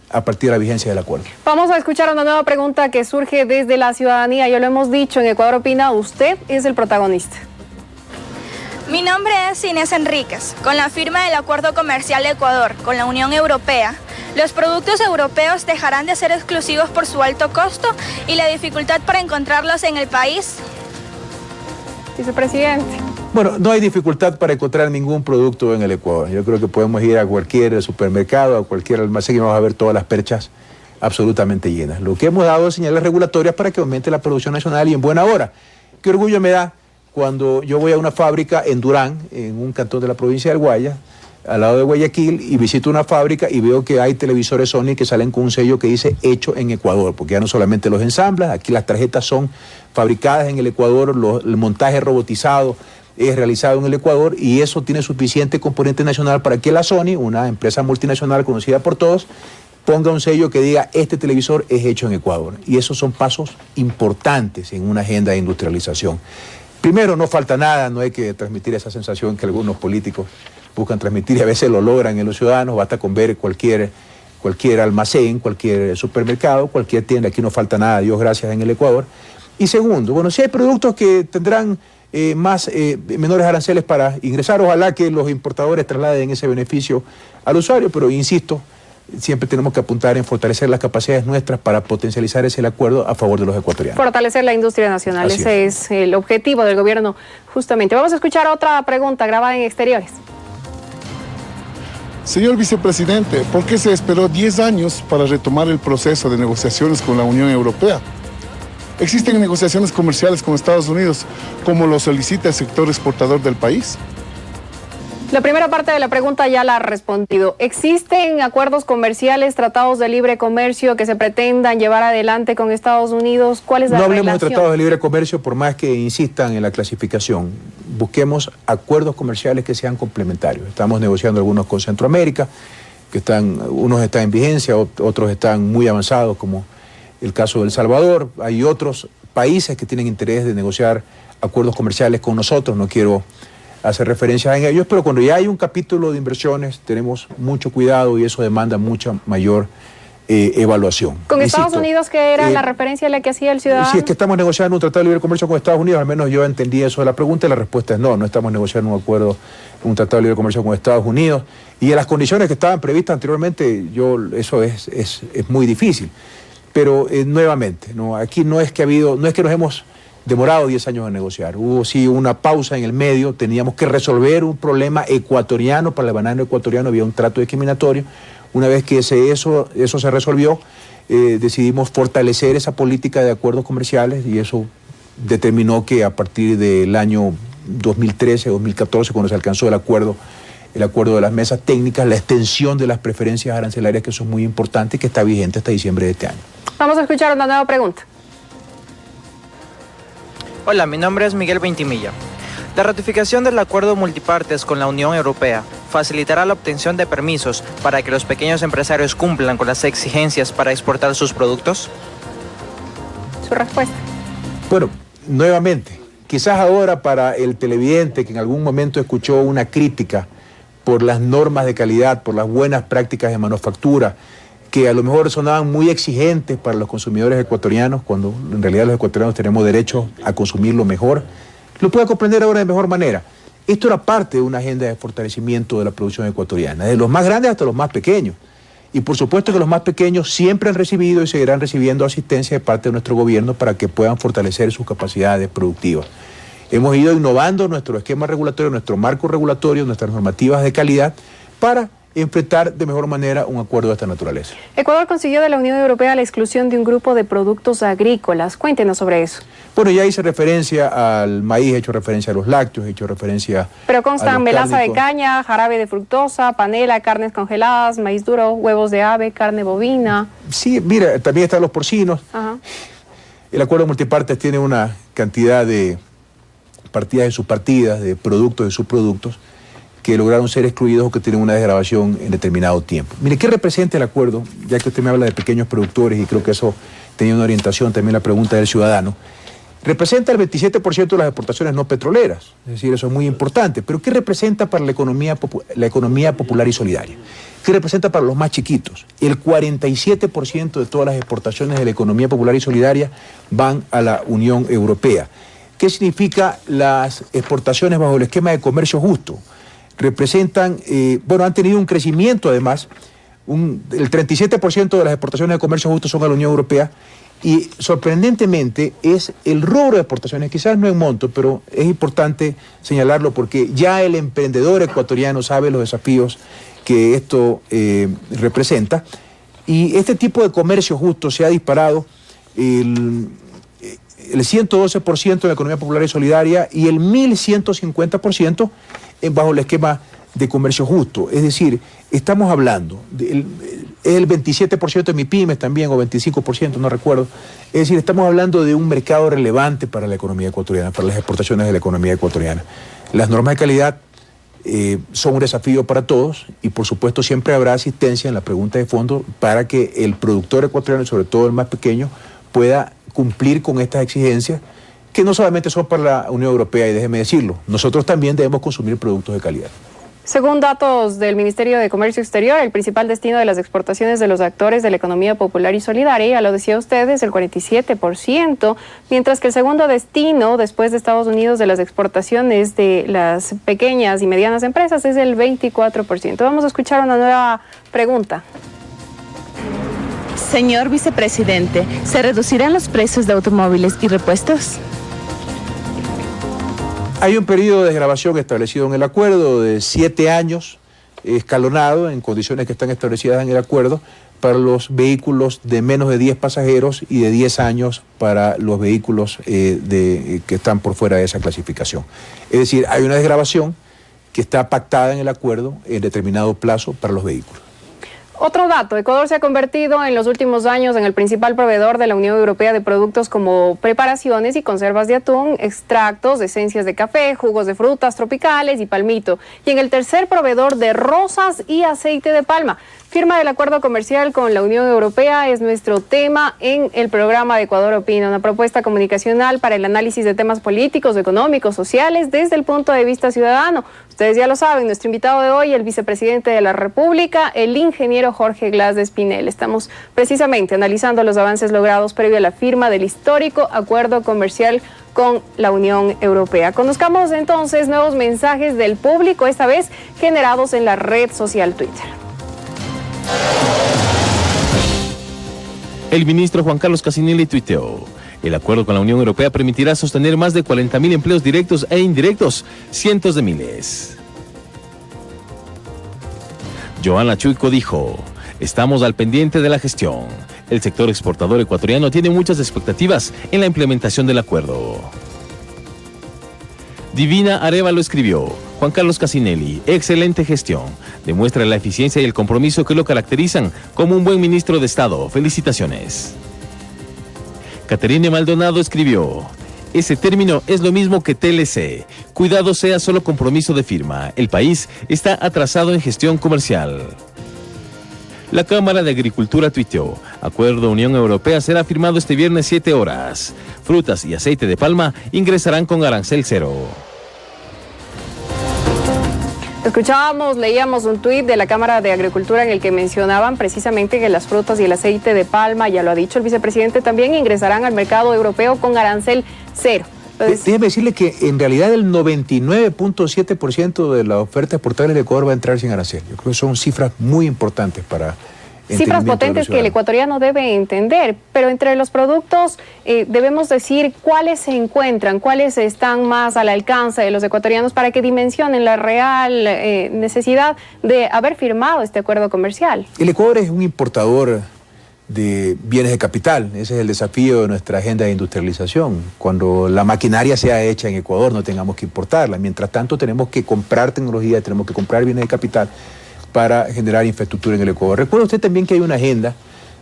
a partir de la vigencia del acuerdo. Vamos a escuchar una nueva pregunta que surge desde la ciudadanía. Ya lo hemos dicho, en Ecuador Opina, usted es el protagonista. Mi nombre es Inés Enríquez. Con la firma del Acuerdo Comercial de Ecuador con la Unión Europea, los productos europeos dejarán de ser exclusivos por su alto costo y la dificultad para encontrarlos en el país. Vicepresidente. Bueno, no hay dificultad para encontrar ningún producto en el Ecuador. Yo creo que podemos ir a cualquier supermercado, a cualquier almacén y vamos a ver todas las perchas absolutamente llenas. Lo que hemos dado es señales regulatorias para que aumente la producción nacional y en buena hora. Qué orgullo me da cuando yo voy a una fábrica en Durán, en un cantón de la provincia del Guaya, al lado de Guayaquil, y visito una fábrica y veo que hay televisores Sony que salen con un sello que dice hecho en Ecuador, porque ya no solamente los ensamblas, aquí las tarjetas son fabricadas en el Ecuador, el montaje robotizado es realizado en el Ecuador y eso tiene suficiente componente nacional para que la Sony, una empresa multinacional conocida por todos, ponga un sello que diga este televisor es hecho en Ecuador. Y esos son pasos importantes en una agenda de industrialización. Primero, no falta nada, no hay que transmitir esa sensación que algunos políticos buscan transmitir y a veces lo logran en los ciudadanos, basta con ver cualquier almacén, cualquier supermercado, cualquier tienda, aquí no falta nada, Dios gracias, en el Ecuador. Y segundo, bueno, si hay productos que tendrán menores aranceles para ingresar, ojalá que los importadores trasladen ese beneficio al usuario, pero insisto, siempre tenemos que apuntar en fortalecer las capacidades nuestras para potencializar ese acuerdo a favor de los ecuatorianos. Fortalecer la industria nacional, ese es el objetivo del gobierno justamente. Vamos a escuchar otra pregunta grabada en Exteriores. Señor vicepresidente, ¿por qué se esperó 10 años para retomar el proceso de negociaciones con la Unión Europea? ¿Existen negociaciones comerciales con Estados Unidos como lo solicita el sector exportador del país? La primera parte de la pregunta ya la ha respondido. ¿Existen acuerdos comerciales, tratados de libre comercio que se pretendan llevar adelante con Estados Unidos? ¿Cuál es la relación? No hablemos de tratados de libre comercio por más que insistan en la clasificación. Busquemos acuerdos comerciales que sean complementarios. Estamos negociando algunos con Centroamérica, unos están en vigencia, otros están muy avanzados, como el caso de El Salvador. Hay otros países que tienen interés de negociar acuerdos comerciales con nosotros, no quiero hacer referencia a ellos, pero cuando ya hay un capítulo de inversiones tenemos mucho cuidado y eso demanda mucha mayor evaluación. ¿Con Estados Unidos qué era la referencia a la que hacía el ciudadano? Si es que estamos negociando un tratado de libre comercio con Estados Unidos, al menos yo entendí eso de la pregunta y la respuesta es no estamos negociando un acuerdo, un tratado de libre comercio con Estados Unidos y en las condiciones que estaban previstas anteriormente, eso es muy difícil. Pero nuevamente, aquí no es que nos hemos demorado 10 años en negociar, hubo sí una pausa en el medio, teníamos que resolver un problema ecuatoriano, para el banano ecuatoriano había un trato discriminatorio. Una vez que eso se resolvió, decidimos fortalecer esa política de acuerdos comerciales y eso determinó que a partir del año 2013, 2014, cuando se alcanzó el acuerdo de las mesas técnicas, la extensión de las preferencias arancelarias, que eso es muy importante y que está vigente hasta diciembre de este año. Vamos a escuchar una nueva pregunta. Hola, mi nombre es Miguel Ventimilla. La ratificación del acuerdo multipartes con la Unión Europea facilitará la obtención de permisos para que los pequeños empresarios cumplan con las exigencias para exportar sus productos. Su respuesta. Bueno, nuevamente, quizás ahora para el televidente que en algún momento escuchó una crítica por las normas de calidad, por las buenas prácticas de manufactura, que a lo mejor sonaban muy exigentes para los consumidores ecuatorianos, cuando en realidad los ecuatorianos tenemos derecho a consumir lo mejor, lo puede comprender ahora de mejor manera. Esto era parte de una agenda de fortalecimiento de la producción ecuatoriana, de los más grandes hasta los más pequeños. Y por supuesto que los más pequeños siempre han recibido y seguirán recibiendo asistencia de parte de nuestro gobierno para que puedan fortalecer sus capacidades productivas. Hemos ido innovando nuestro esquema regulatorio, nuestro marco regulatorio, nuestras normativas de calidad para enfrentar de mejor manera un acuerdo de esta naturaleza. Ecuador consiguió de la Unión Europea la exclusión de un grupo de productos agrícolas. Cuéntenos sobre eso. Bueno, ya hice referencia al maíz, he hecho referencia a los lácteos, he hecho referencia Pero constan melaza de cárnicos. caña, jarabe de fructosa, panela, carnes congeladas, maíz duro, huevos de ave, carne bovina. Sí, mira, también están los porcinos. Ajá. El acuerdo multipartes tiene una cantidad de partidas y subpartidas, de productos y subproductos, que lograron ser excluidos o que tienen una desgravación en determinado tiempo. Mire, ¿qué representa el acuerdo? Ya que usted me habla de pequeños productores y creo que eso tenía una orientación también la pregunta del ciudadano. Representa el 27% de las exportaciones no petroleras, es decir, eso es muy importante. Pero ¿qué representa para la economía popular y solidaria? ¿Qué representa para los más chiquitos? El 47% de todas las exportaciones de la economía popular y solidaria van a la Unión Europea. ¿Qué significa las exportaciones bajo el esquema de comercio justo? Representan, han tenido un crecimiento además, el 37% de las exportaciones de comercio justo son a la Unión Europea y sorprendentemente es el rubro de exportaciones, quizás no en monto, pero es importante señalarlo porque ya el emprendedor ecuatoriano sabe los desafíos que esto representa y este tipo de comercio justo se ha disparado el 112% de la economía popular y solidaria y el 1150% bajo el esquema de comercio justo. Es decir, estamos hablando, el 27% de MIPYMES también, o 25%, no recuerdo. Es decir, estamos hablando de un mercado relevante para la economía ecuatoriana, para las exportaciones de la economía ecuatoriana. Las normas de calidad son un desafío para todos y por supuesto siempre habrá asistencia en la pregunta de fondo para que el productor ecuatoriano, sobre todo el más pequeño, pueda cumplir con estas exigencias que no solamente son para la Unión Europea, y déjeme decirlo, nosotros también debemos consumir productos de calidad. Según datos del Ministerio de Comercio Exterior, el principal destino de las exportaciones de los actores de la economía popular y solidaria, ya lo decía usted, es el 47%, mientras que el segundo destino, después de Estados Unidos, de las exportaciones de las pequeñas y medianas empresas, es el 24%. Vamos a escuchar una nueva pregunta. Señor vicepresidente, ¿se reducirán los precios de automóviles y repuestos? Hay un periodo de desgravación establecido en el acuerdo de 7 años, escalonado en condiciones que están establecidas en el acuerdo, para los vehículos de menos de 10 pasajeros y de 10 años para los vehículos que están por fuera de esa clasificación. Es decir, hay una desgravación que está pactada en el acuerdo en determinado plazo para los vehículos. Otro dato, Ecuador se ha convertido en los últimos años en el principal proveedor de la Unión Europea de productos como preparaciones y conservas de atún, extractos, esencias de café, jugos de frutas tropicales y palmito, y en el tercer proveedor de rosas y aceite de palma. Firma del acuerdo comercial con la Unión Europea es nuestro tema en el programa de Ecuador Opina, una propuesta comunicacional para el análisis de temas políticos, económicos, sociales, desde el punto de vista ciudadano. Ustedes ya lo saben, nuestro invitado de hoy, el vicepresidente de la República, el ingeniero Jorge Glas de Espinel. Estamos precisamente analizando los avances logrados previo a la firma del histórico acuerdo comercial con la Unión Europea. Conozcamos entonces nuevos mensajes del público, esta vez generados en la red social Twitter. El ministro Juan Carlos Casinelli tuiteó: el acuerdo con la Unión Europea permitirá sostener más de 40.000 empleos directos e indirectos, cientos de miles. Joana Chuico dijo: estamos al pendiente de la gestión. El sector exportador ecuatoriano tiene muchas expectativas en la implementación del acuerdo. Divina Arevalo escribió: Juan Carlos Casinelli, excelente gestión. Demuestra la eficiencia y el compromiso que lo caracterizan como un buen ministro de Estado. Felicitaciones. Caterine Maldonado escribió: ese término es lo mismo que TLC. Cuidado sea solo compromiso de firma. El país está atrasado en gestión comercial. La Cámara de Agricultura tuiteó: acuerdo Unión Europea será firmado este viernes 7 horas. Frutas y aceite de palma ingresarán con arancel cero. Escuchábamos, leíamos un tuit de la Cámara de Agricultura en el que mencionaban precisamente que las frutas y el aceite de palma, ya lo ha dicho el vicepresidente, también ingresarán al mercado europeo con arancel cero. Entonces, déjeme decirle que en realidad el 99.7% de la oferta exportable del Ecuador va a entrar sin arancel. Yo creo que son cifras muy importantes para... cifras potentes que el ecuatoriano debe entender, pero entre los productos debemos decir cuáles se encuentran, cuáles están más al alcance de los ecuatorianos para que dimensionen la real necesidad de haber firmado este acuerdo comercial. El Ecuador es un importador de bienes de capital. Ese es el desafío de nuestra agenda de industrialización. Cuando la maquinaria sea hecha en Ecuador no tengamos que importarla. Mientras tanto tenemos que comprar tecnología, tenemos que comprar bienes de capital para generar infraestructura en el Ecuador. Recuerda usted también que hay una agenda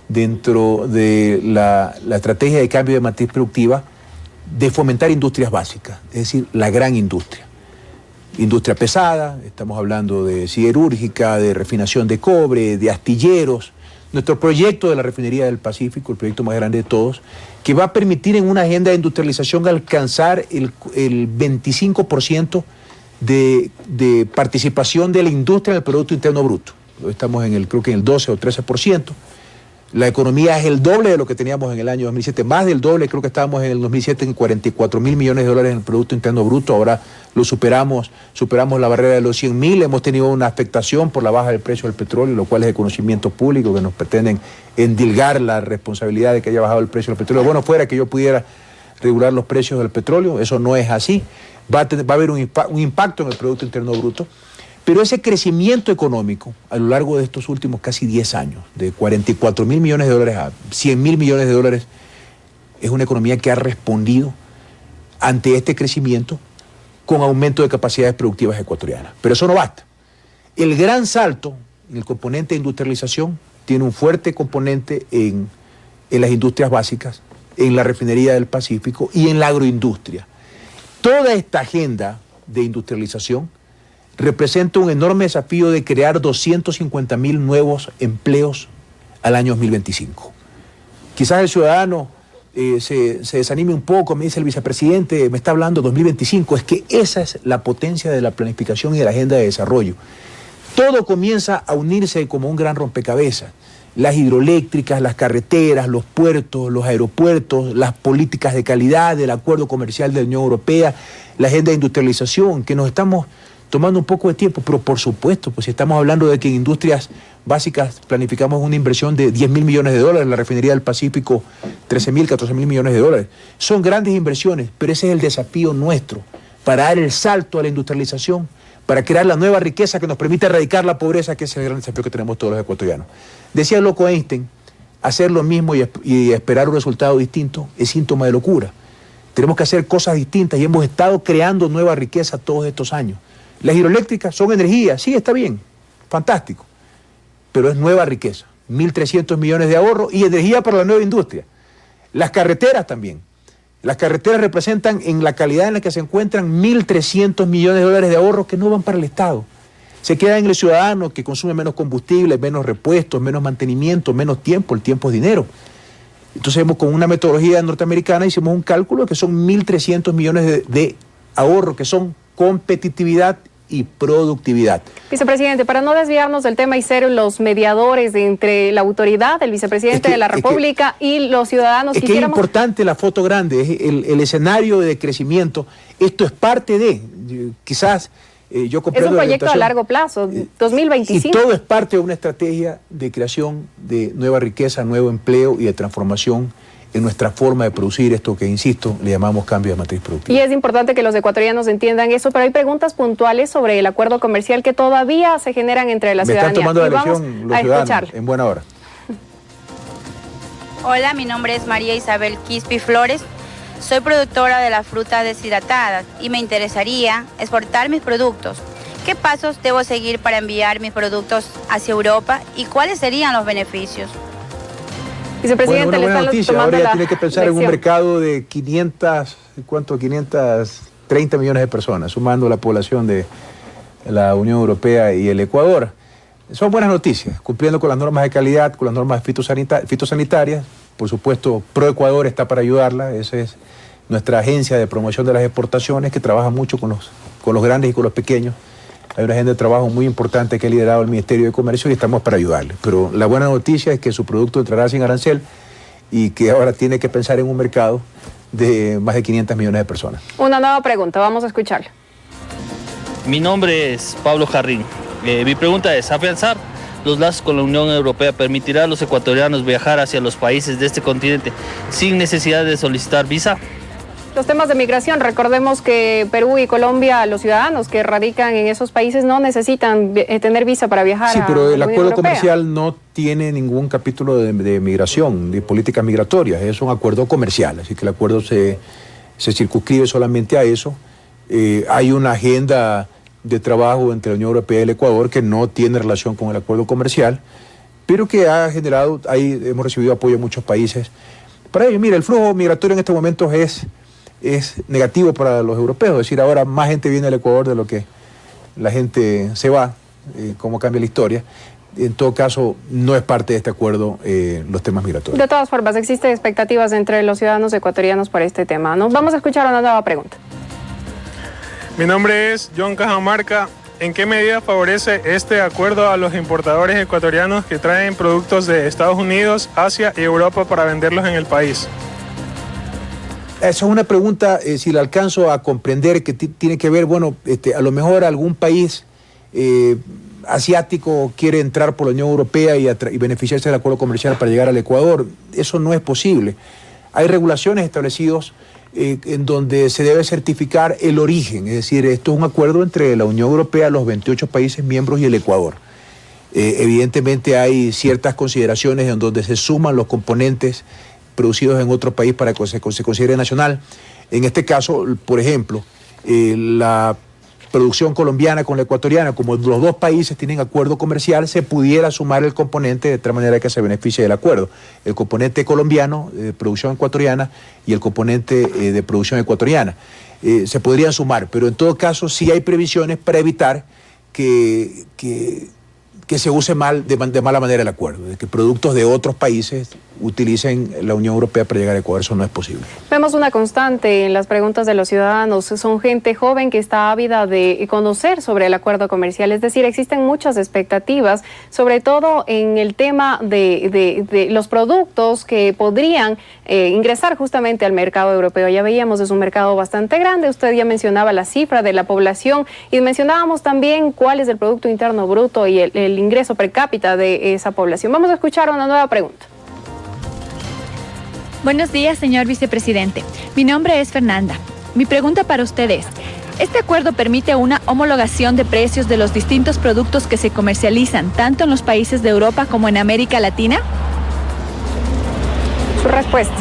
dentro de la estrategia de cambio de matriz productiva de fomentar industrias básicas, es decir, la gran industria. Industria pesada, estamos hablando de siderúrgica, de refinación de cobre, de astilleros. Nuestro proyecto de la refinería del Pacífico, el proyecto más grande de todos, que va a permitir en una agenda de industrialización alcanzar el 25% de participación de la industria en el Producto Interno Bruto. Estamos creo que en el 12 o 13%. La economía es el doble de lo que teníamos en el año 2007, más del doble. Creo que estábamos en el 2007 en $44.000 millones en el Producto Interno Bruto. Ahora lo superamos la barrera de los 100.000. Hemos tenido una afectación por la baja del precio del petróleo, lo cual es de conocimiento público, que nos pretenden endilgar la responsabilidad de que haya bajado el precio del petróleo. Bueno, fuera que yo pudiera regular los precios del petróleo, eso no es así. Va a haber un impacto en el Producto Interno Bruto, pero ese crecimiento económico a lo largo de estos últimos casi 10 años, de $44.000 millones a $100.000 millones, es una economía que ha respondido ante este crecimiento con aumento de capacidades productivas ecuatorianas. Pero eso no basta. El gran salto en el componente de industrialización tiene un fuerte componente en las industrias básicas, en la refinería del Pacífico y en la agroindustria. Toda esta agenda de industrialización representa un enorme desafío de crear 250.000 nuevos empleos al año 2025. Quizás el ciudadano se desanime un poco, me dice el vicepresidente, me está hablando de 2025, es que esa es la potencia de la planificación y de la agenda de desarrollo. Todo comienza a unirse como un gran rompecabezas. Las hidroeléctricas, las carreteras, los puertos, los aeropuertos, las políticas de calidad, el acuerdo comercial de la Unión Europea, la agenda de industrialización, que nos estamos tomando un poco de tiempo, pero por supuesto, pues si estamos hablando de que en industrias básicas planificamos una inversión de $10.000 millones, en la refinería del Pacífico $13.000, $14.000 millones. Son grandes inversiones, pero ese es el desafío nuestro, para dar el salto a la industrialización, para crear la nueva riqueza que nos permite erradicar la pobreza, que es el gran desafío que tenemos todos los ecuatorianos. Decía el loco Einstein, hacer lo mismo y esperar un resultado distinto es síntoma de locura. Tenemos que hacer cosas distintas y hemos estado creando nueva riqueza todos estos años. Las hidroeléctricas son energía, sí, está bien, fantástico, pero es nueva riqueza, 1.300 millones de ahorro y energía para la nueva industria. Las carreteras también. Las carreteras representan en la calidad en la que se encuentran $1.300 millones de ahorro que no van para el Estado, se queda en el ciudadano que consume menos combustible, menos repuestos, menos mantenimiento, menos tiempo. El tiempo es dinero. Entonces, con una metodología norteamericana hicimos un cálculo que son 1.300 millones de ahorro, que son competitividad y productividad. Vicepresidente, para no desviarnos del tema y ser los mediadores entre la autoridad, el vicepresidente de la República y los ciudadanos, es que es importante la foto grande, es el escenario de crecimiento. Esto es parte de, quizás yo comprendo. Es un proyecto a largo plazo, 2025. Y todo es parte de una estrategia de creación de nueva riqueza, nuevo empleo y de transformación en nuestra forma de producir esto que, insisto, le llamamos cambio de matriz productiva. Y es importante que los ecuatorianos entiendan eso, pero hay preguntas puntuales sobre el acuerdo comercial que todavía se generan entre la ciudadanía. Me están tomando la lección los ciudadanos en buena hora. Hola, mi nombre es María Isabel Quispe Flores. Soy productora de la fruta deshidratada y me interesaría exportar mis productos. ¿Qué pasos debo seguir para enviar mis productos hacia Europa y cuáles serían los beneficios? Vicepresidente, bueno, una buena noticia. Ahora ya tiene que pensar lección. en un mercado de 530 millones de personas, sumando la población de la Unión Europea y el Ecuador. Son buenas noticias, cumpliendo con las normas de calidad, con las normas fitosanitarias. Por supuesto, ProEcuador está para ayudarla. Esa es nuestra agencia de promoción de las exportaciones que trabaja mucho con los grandes y con los pequeños. Hay una agenda de trabajo muy importante que ha liderado el Ministerio de Comercio y estamos para ayudarle. Pero la buena noticia es que su producto entrará sin arancel y que ahora tiene que pensar en un mercado de más de 500 millones de personas. Una nueva pregunta, vamos a escucharla. Mi nombre es Pablo Jarrín. Mi pregunta es, ¿afianzar los lazos con la Unión Europea permitirá a los ecuatorianos viajar hacia los países de este continente sin necesidad de solicitar visa? Los temas de migración, recordemos que Perú y Colombia, los ciudadanos que radican en esos países no necesitan tener visa para viajar. Sí, pero el acuerdo Europea. comercial no tiene ningún capítulo de migración, de políticas migratorias, es un acuerdo comercial, así que el acuerdo se circunscribe solamente a eso. Hay una agenda de trabajo entre la Unión Europea y el Ecuador que no tiene relación con el acuerdo comercial, pero que ha generado, ahí hemos recibido apoyo de muchos países para ello. Mira, el flujo migratorio en estos momentos es negativo para los europeos, es decir, ahora más gente viene al Ecuador de lo que la gente se va, cómo cambia la historia. En todo caso, no es parte de este acuerdo los temas migratorios. De todas formas, existen expectativas entre los ciudadanos ecuatorianos por este tema, ¿no? Vamos a escuchar una nueva pregunta. Mi nombre es John Cajamarca. ¿En qué medida favorece este acuerdo a los importadores ecuatorianos que traen productos de Estados Unidos, Asia y Europa para venderlos en el país? Esa es una pregunta, si la alcanzo a comprender, que tiene que ver, bueno, a lo mejor algún país asiático quiere entrar por la Unión Europea y beneficiarse del acuerdo comercial para llegar al Ecuador. Eso no es posible. Hay regulaciones establecidas en donde se debe certificar el origen, es decir, esto es un acuerdo entre la Unión Europea, los 28 países miembros y el Ecuador. Evidentemente hay ciertas consideraciones en donde se suman los componentes producidos en otro país para que se considere nacional. En este caso, por ejemplo, la producción colombiana con la ecuatoriana, como los dos países tienen acuerdo comercial, se pudiera sumar el componente de tal manera que se beneficie del acuerdo. El componente colombiano de producción ecuatoriana y el componente de producción ecuatoriana. Se podrían sumar, pero en todo caso sí hay previsiones para evitar que se use de mala manera el acuerdo, de que productos de otros países utilicen la Unión Europea para llegar a Ecuador. Eso no es posible. Vemos una constante en las preguntas de los ciudadanos. Son gente joven que está ávida de conocer sobre el acuerdo comercial. Es decir, existen muchas expectativas, sobre todo en el tema de los productos que podrían ingresar justamente al mercado europeo. Ya veíamos, es un mercado bastante grande. Usted ya mencionaba la cifra de la población y mencionábamos también cuál es el Producto Interno Bruto y el ingreso per cápita de esa población. Vamos a escuchar una nueva pregunta. Buenos días, señor vicepresidente. Mi nombre es Fernanda. Mi pregunta para usted es, ¿este acuerdo permite una homologación de precios de los distintos productos que se comercializan tanto en los países de Europa como en América Latina? Su respuesta.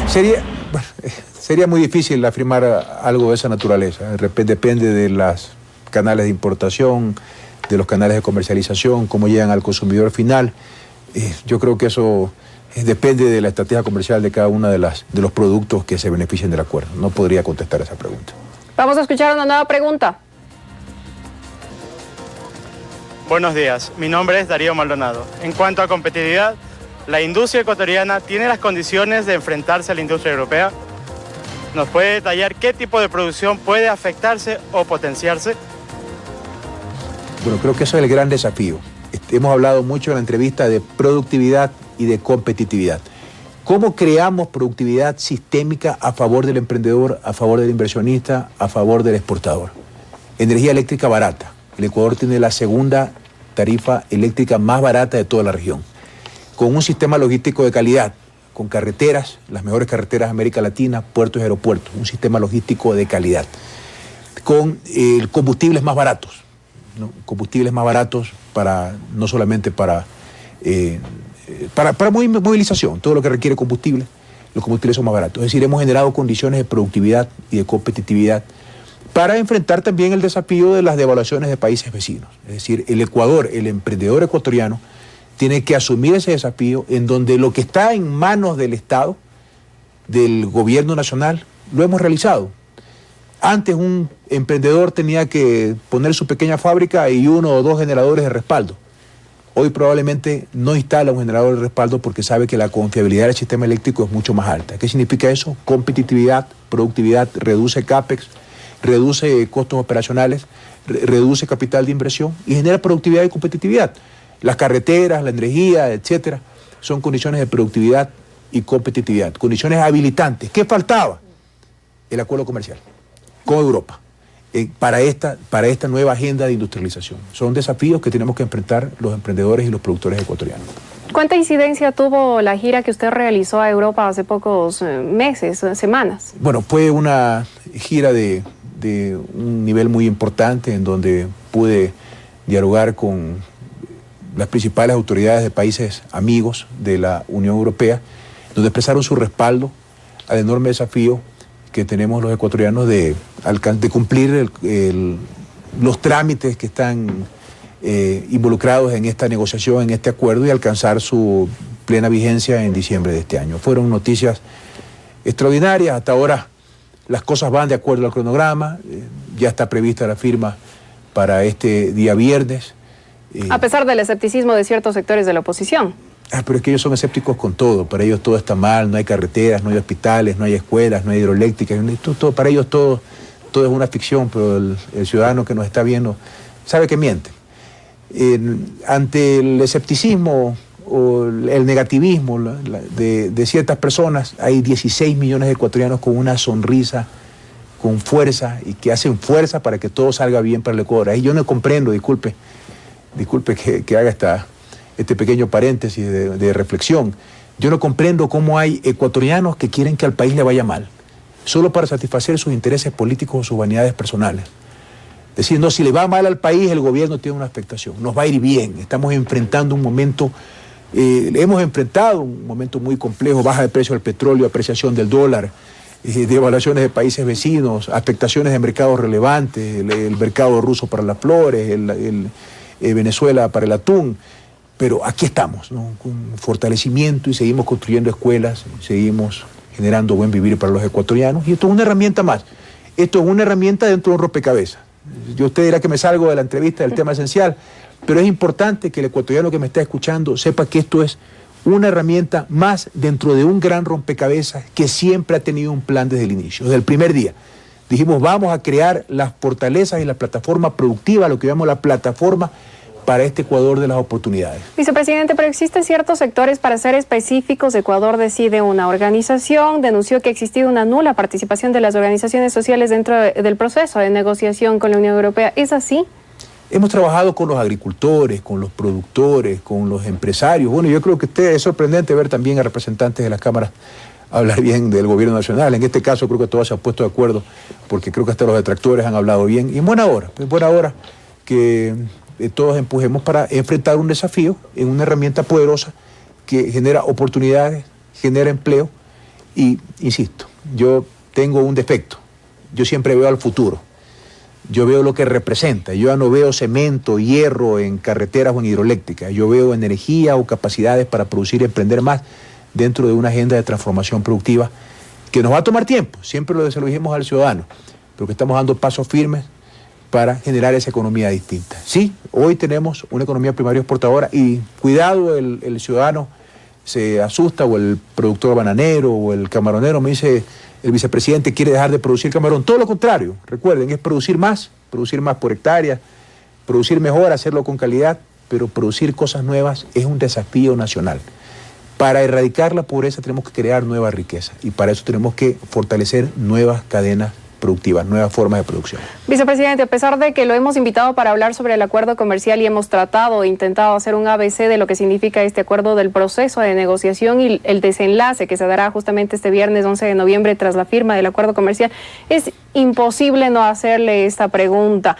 Sería muy difícil afirmar algo de esa naturaleza. Depende de los canales de importación, de los canales de comercialización, cómo llegan al consumidor final. Yo creo que eso depende de la estrategia comercial de cada uno de los productos que se beneficien del acuerdo. No podría contestar esa pregunta. Vamos a escuchar una nueva pregunta. Buenos días, mi nombre es Darío Maldonado. En cuanto a competitividad, ¿la industria ecuatoriana tiene las condiciones de enfrentarse a la industria europea? ¿Nos puede detallar qué tipo de producción puede afectarse o potenciarse? Bueno, creo que eso es el gran desafío. Hemos hablado mucho en la entrevista de productividad y de competitividad. ¿Cómo creamos productividad sistémica a favor del emprendedor, a favor del inversionista, a favor del exportador? Energía eléctrica barata. El Ecuador tiene la segunda tarifa eléctrica más barata de toda la región. Con un sistema logístico de calidad, con carreteras, las mejores carreteras de América Latina, puertos y aeropuertos, un sistema logístico de calidad. Con combustibles más baratos, ¿no? Combustibles más baratos no solamente para movilización, todo lo que requiere combustible, los combustibles son más baratos. Es decir, hemos generado condiciones de productividad y de competitividad para enfrentar también el desafío de las devaluaciones de países vecinos. Es decir, el Ecuador, el emprendedor ecuatoriano, tiene que asumir ese desafío en donde lo que está en manos del Estado, del gobierno nacional, lo hemos realizado. Antes un emprendedor tenía que poner su pequeña fábrica y 1 o 2 generadores de respaldo. Hoy probablemente no instala un generador de respaldo porque sabe que la confiabilidad del sistema eléctrico es mucho más alta. ¿Qué significa eso? Competitividad, productividad, reduce CAPEX, reduce costos operacionales, reduce capital de inversión y genera productividad y competitividad. Las carreteras, la energía, etcétera, son condiciones de productividad y competitividad, condiciones habilitantes. ¿Qué faltaba? El acuerdo comercial con Europa para esta nueva agenda de industrialización. Son desafíos que tenemos que enfrentar los emprendedores y los productores ecuatorianos. ¿Cuánta incidencia tuvo la gira que usted realizó a Europa hace pocos meses, semanas? Bueno, fue una gira de un nivel muy importante en donde pude dialogar con las principales autoridades de países amigos de la Unión Europea, donde expresaron su respaldo al enorme desafío que tenemos los ecuatorianos de cumplir los trámites que están involucrados en esta negociación, en este acuerdo y alcanzar su plena vigencia en diciembre de este año. Fueron noticias extraordinarias. Hasta ahora las cosas van de acuerdo al cronograma, ya está prevista la firma para este día viernes. A pesar del escepticismo de ciertos sectores de la oposición. Pero es que ellos son escépticos con todo. Para ellos todo está mal, no hay carreteras, no hay hospitales, no hay escuelas, no hay hidroeléctricas. Para ellos todo es una ficción, pero el ciudadano que nos está viendo sabe que miente. Ante el escepticismo o el negativismo de ciertas personas, hay 16 millones de ecuatorianos con una sonrisa, con fuerza, y que hacen fuerza para que todo salga bien para el Ecuador. Ahí yo no comprendo, disculpe que haga este pequeño paréntesis de reflexión. Yo no comprendo cómo hay ecuatorianos que quieren que al país le vaya mal, solo para satisfacer sus intereses políticos o sus vanidades personales. Es decir, no, si le va mal al país, el gobierno tiene una afectación, nos va a ir bien. Estamos enfrentando un momento, hemos enfrentado un momento muy complejo, baja de precio del petróleo, apreciación del dólar, devaluaciones de países vecinos, afectaciones de mercados relevantes, el mercado ruso para las flores, Venezuela para el atún. Pero aquí estamos, ¿no? Con fortalecimiento y seguimos construyendo escuelas, seguimos generando buen vivir para los ecuatorianos. Y esto es una herramienta más. Esto es una herramienta dentro de un rompecabezas. Usted dirá que me salgo de la entrevista del tema esencial, pero es importante que el ecuatoriano que me está escuchando sepa que esto es una herramienta más dentro de un gran rompecabezas que siempre ha tenido un plan desde el inicio, desde el primer día. Dijimos, vamos a crear las fortalezas y la plataforma productiva, lo que llamamos la plataforma para este Ecuador de las oportunidades. Vicepresidente, pero existen ciertos sectores, para ser específicos. Ecuador Decide, una organización, denunció que ha existido una nula participación de las organizaciones sociales dentro del proceso de negociación con la Unión Europea. ¿Es así? Hemos trabajado con los agricultores, con los productores, con los empresarios. Bueno, yo creo que es sorprendente ver también a representantes de las cámaras hablar bien del gobierno nacional. En este caso creo que todos se han puesto de acuerdo, porque creo que hasta los detractores han hablado bien. Y en buena hora que todos empujemos para enfrentar un desafío en una herramienta poderosa que genera oportunidades, genera empleo y, insisto, yo tengo un defecto. Yo siempre veo al futuro. Yo veo lo que representa. Yo ya no veo cemento, hierro en carreteras o en hidroeléctricas. Yo veo energía o capacidades para producir y emprender más dentro de una agenda de transformación productiva que nos va a tomar tiempo. Siempre se lo dijimos al ciudadano, pero que estamos dando pasos firmes para generar esa economía distinta. Sí, hoy tenemos una economía primaria exportadora y cuidado, el ciudadano se asusta, o el productor bananero o el camaronero me dice, el vicepresidente quiere dejar de producir camarón. Todo lo contrario, recuerden, es producir más por hectárea, producir mejor, hacerlo con calidad, pero producir cosas nuevas es un desafío nacional. Para erradicar la pobreza tenemos que crear nueva riqueza y para eso tenemos que fortalecer nuevas cadenas productivas, nuevas formas de producción. Vicepresidente, a pesar de que lo hemos invitado para hablar sobre el acuerdo comercial y hemos tratado e intentado hacer un ABC de lo que significa este acuerdo, del proceso de negociación y el desenlace que se dará justamente este viernes 11 de noviembre tras la firma del acuerdo comercial, es imposible no hacerle esta pregunta.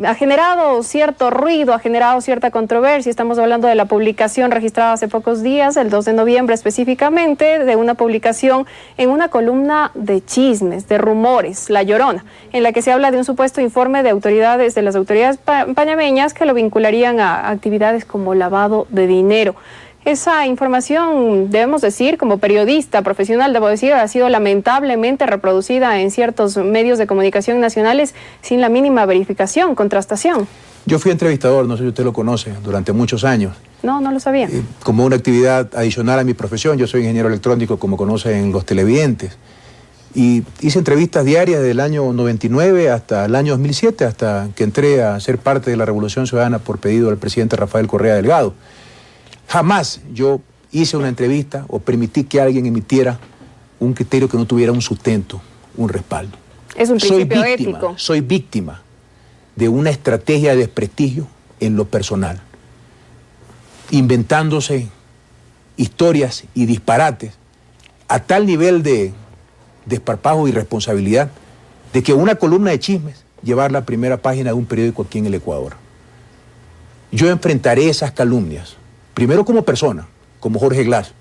Ha generado cierto ruido, ha generado cierta controversia. Estamos hablando de la publicación registrada hace pocos días, el 2 de noviembre específicamente, de una publicación en una columna de chismes, de rumores, La Llorona, en la que se habla de un supuesto informe de las autoridades panameñas que lo vincularían a actividades como lavado de dinero. Esa información, debemos decir, como periodista profesional, debo decir, ha sido lamentablemente reproducida en ciertos medios de comunicación nacionales sin la mínima verificación, contrastación. Yo fui entrevistador, no sé si usted lo conoce, durante muchos años. No, no lo sabía. Como una actividad adicional a mi profesión, yo soy ingeniero electrónico, como conocen los televidentes. Y hice entrevistas diarias desde el año 99 hasta el año 2007, hasta que entré a ser parte de la Revolución Ciudadana por pedido del presidente Rafael Correa Delgado. Jamás yo hice una entrevista o permití que alguien emitiera un criterio que no tuviera un sustento, un respaldo. Es un principio ético. Soy víctima de una estrategia de desprestigio en lo personal, inventándose historias y disparates a tal nivel de desparpajo y responsabilidad de que una columna de chismes llevar la primera página de un periódico aquí en el Ecuador. Yo enfrentaré esas calumnias, primero como persona, como Jorge Glass,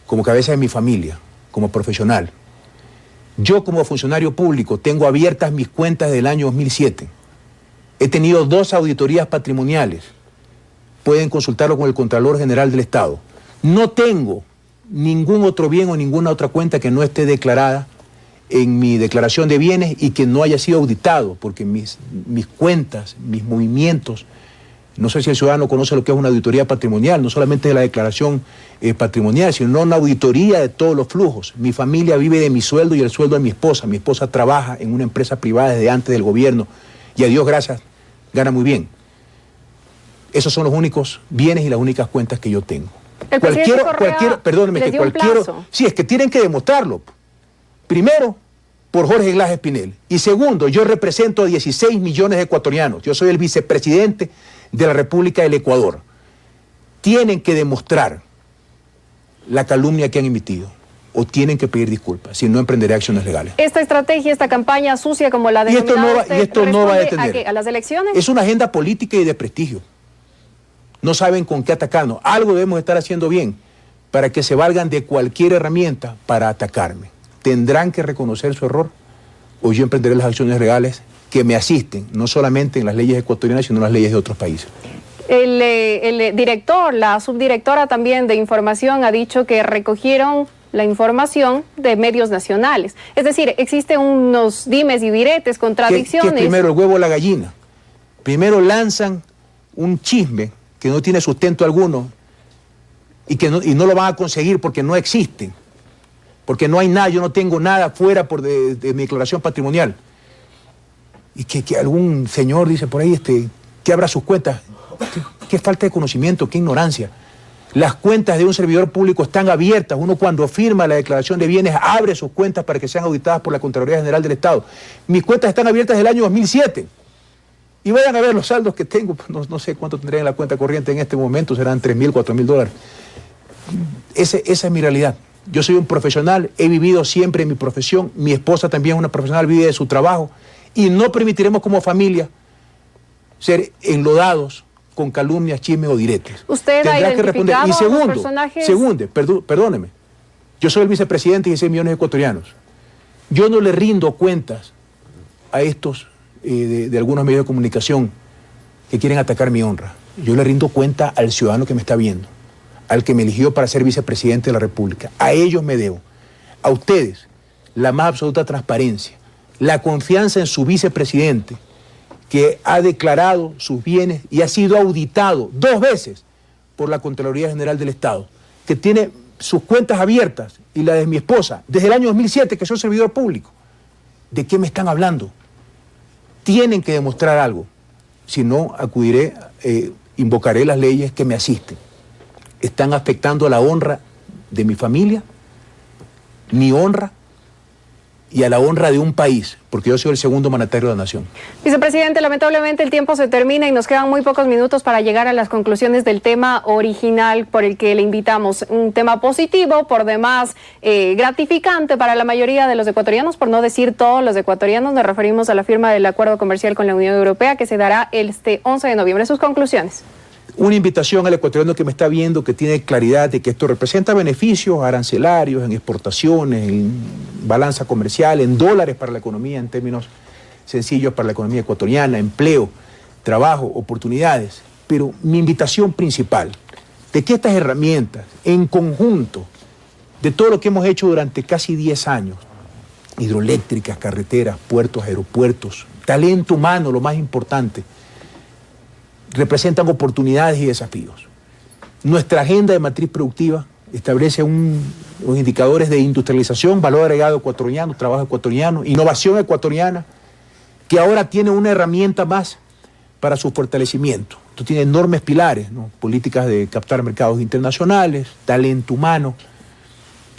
como cabeza de mi familia, como profesional. Yo como funcionario público tengo abiertas mis cuentas desde el año 2007. He tenido 2 auditorías patrimoniales. Pueden consultarlo con el Contralor General del Estado. No tengo ningún otro bien o ninguna otra cuenta que no esté declarada en mi declaración de bienes y que no haya sido auditado, porque mis cuentas, mis movimientos, no sé si el ciudadano conoce lo que es una auditoría patrimonial, no solamente de la declaración patrimonial, sino una auditoría de todos los flujos. Mi familia vive de mi sueldo y el sueldo de mi esposa. Mi esposa trabaja en una empresa privada desde antes del gobierno y a Dios gracias, gana muy bien. Esos son los únicos bienes y las únicas cuentas que yo tengo. Sí, es que tienen que demostrarlo. Primero, por Jorge Glass Espinel. Y segundo, yo represento a 16 millones de ecuatorianos. Yo soy el vicepresidente de la República del Ecuador. Tienen que demostrar la calumnia que han emitido o tienen que pedir disculpas, si no emprenderé acciones legales. Esta estrategia, esta campaña sucia como la de esto no va a detener. ¿A las elecciones? Es una agenda política y de prestigio. No saben con qué atacarnos. Algo debemos estar haciendo bien para que se valgan de cualquier herramienta para atacarme. Tendrán que reconocer su error o yo emprenderé las acciones legales que me asisten, no solamente en las leyes ecuatorianas, sino en las leyes de otros países. El director, la subdirectora también de información ha dicho que recogieron la información de medios nacionales. Es decir, existen unos dimes y diretes, contradicciones. ¿Qué es primero, el huevo o la gallina? Primero lanzan un chisme que no tiene sustento alguno y no lo van a conseguir porque no existen, porque no hay nada, yo no tengo nada fuera de mi declaración patrimonial. Y que algún señor dice por ahí que abra sus cuentas. Qué falta de conocimiento, qué ignorancia. Las cuentas de un servidor público están abiertas. Uno cuando firma la declaración de bienes abre sus cuentas para que sean auditadas por la Contraloría General del Estado. Mis cuentas están abiertas desde el año 2007. Y vayan a ver los saldos que tengo, no sé cuánto tendré en la cuenta corriente en este momento, serán $3.000, $4.000. Esa es mi realidad. Yo soy un profesional, he vivido siempre en mi profesión, mi esposa también es una profesional, vive de su trabajo, y no permitiremos como familia ser enlodados con calumnias, chismes o diretes. ¿Usted ha identificado y segundo, a los personajes? Perdóneme, yo soy el vicepresidente de 16 millones de ecuatorianos. Yo no le rindo cuentas a estos de algunos medios de comunicación que quieren atacar mi honra. Yo le rindo cuenta al ciudadano que me está viendo, al que me eligió para ser vicepresidente de la República. A ellos me debo. A ustedes, la más absoluta transparencia, la confianza en su vicepresidente que ha declarado sus bienes y ha sido auditado 2 veces por la Contraloría General del Estado, que tiene sus cuentas abiertas y la de mi esposa desde el año 2007, que soy servidor público. ¿De qué me están hablando? Tienen que demostrar algo. Si no, acudiré, invocaré las leyes que me asisten. Están afectando a la honra de mi familia, mi honra y a la honra de un país, porque yo soy el segundo mandatario de la nación. Vicepresidente, lamentablemente el tiempo se termina y nos quedan muy pocos minutos para llegar a las conclusiones del tema original por el que le invitamos. Un tema positivo, por demás gratificante para la mayoría de los ecuatorianos, por no decir todos los ecuatorianos. Nos referimos a la firma del acuerdo comercial con la Unión Europea que se dará este 11 de noviembre. Sus conclusiones. Una invitación al ecuatoriano que me está viendo, que tiene claridad de que esto representa beneficios arancelarios en exportaciones, en balanza comercial, en dólares para la economía, en términos sencillos para la economía ecuatoriana, empleo, trabajo, oportunidades. Pero mi invitación principal, de que estas herramientas, en conjunto, de todo lo que hemos hecho durante casi 10 años, hidroeléctricas, carreteras, puertos, aeropuertos, talento humano, lo más importante, representan oportunidades y desafíos. Nuestra agenda de matriz productiva establece unos indicadores de industrialización, valor agregado ecuatoriano, trabajo ecuatoriano, innovación ecuatoriana, que ahora tiene una herramienta más para su fortalecimiento. Esto tiene enormes pilares, ¿no? Políticas de captar mercados internacionales, talento humano,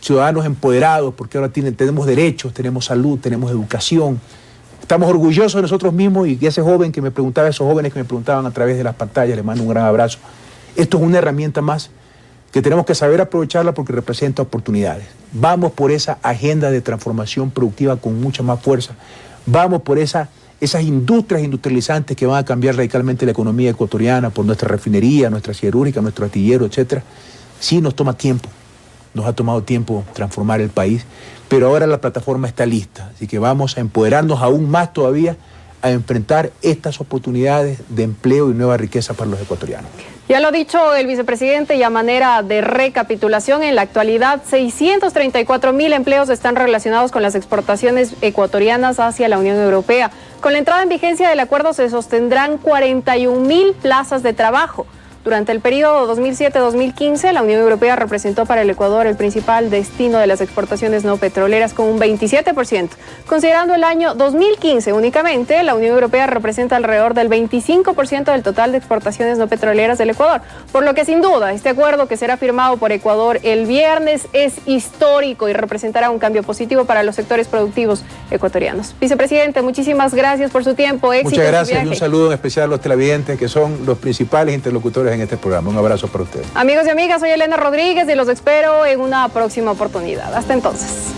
ciudadanos empoderados, porque ahora tenemos derechos, tenemos salud, tenemos educación. Estamos orgullosos de nosotros mismos y ese joven que me preguntaba, esos jóvenes que me preguntaban a través de las pantallas, les mando un gran abrazo. Esto es una herramienta más que tenemos que saber aprovecharla porque representa oportunidades. Vamos por esa agenda de transformación productiva con mucha más fuerza. Vamos por esas industrias industrializantes que van a cambiar radicalmente la economía ecuatoriana, por nuestra refinería, nuestra siderúrgica, nuestro astillero, etc. Sí nos toma tiempo. Nos ha tomado tiempo transformar el país, pero ahora la plataforma está lista, así que vamos a empoderarnos aún más todavía a enfrentar estas oportunidades de empleo y nueva riqueza para los ecuatorianos. Ya lo ha dicho el vicepresidente y a manera de recapitulación, en la actualidad 634.000 empleos están relacionados con las exportaciones ecuatorianas hacia la Unión Europea. Con la entrada en vigencia del acuerdo se sostendrán 41.000 plazas de trabajo. Durante el periodo 2007-2015, la Unión Europea representó para el Ecuador el principal destino de las exportaciones no petroleras con un 27%. Considerando el año 2015 únicamente, la Unión Europea representa alrededor del 25% del total de exportaciones no petroleras del Ecuador. Por lo que sin duda, este acuerdo que será firmado por Ecuador el viernes es histórico y representará un cambio positivo para los sectores productivos ecuatorianos. Vicepresidente, muchísimas gracias por su tiempo. Éxito. Muchas gracias y un saludo en especial a los televidentes que son los principales interlocutores en este programa. Un abrazo para ustedes. Amigos y amigas, soy Elena Rodríguez y los espero en una próxima oportunidad. Hasta entonces.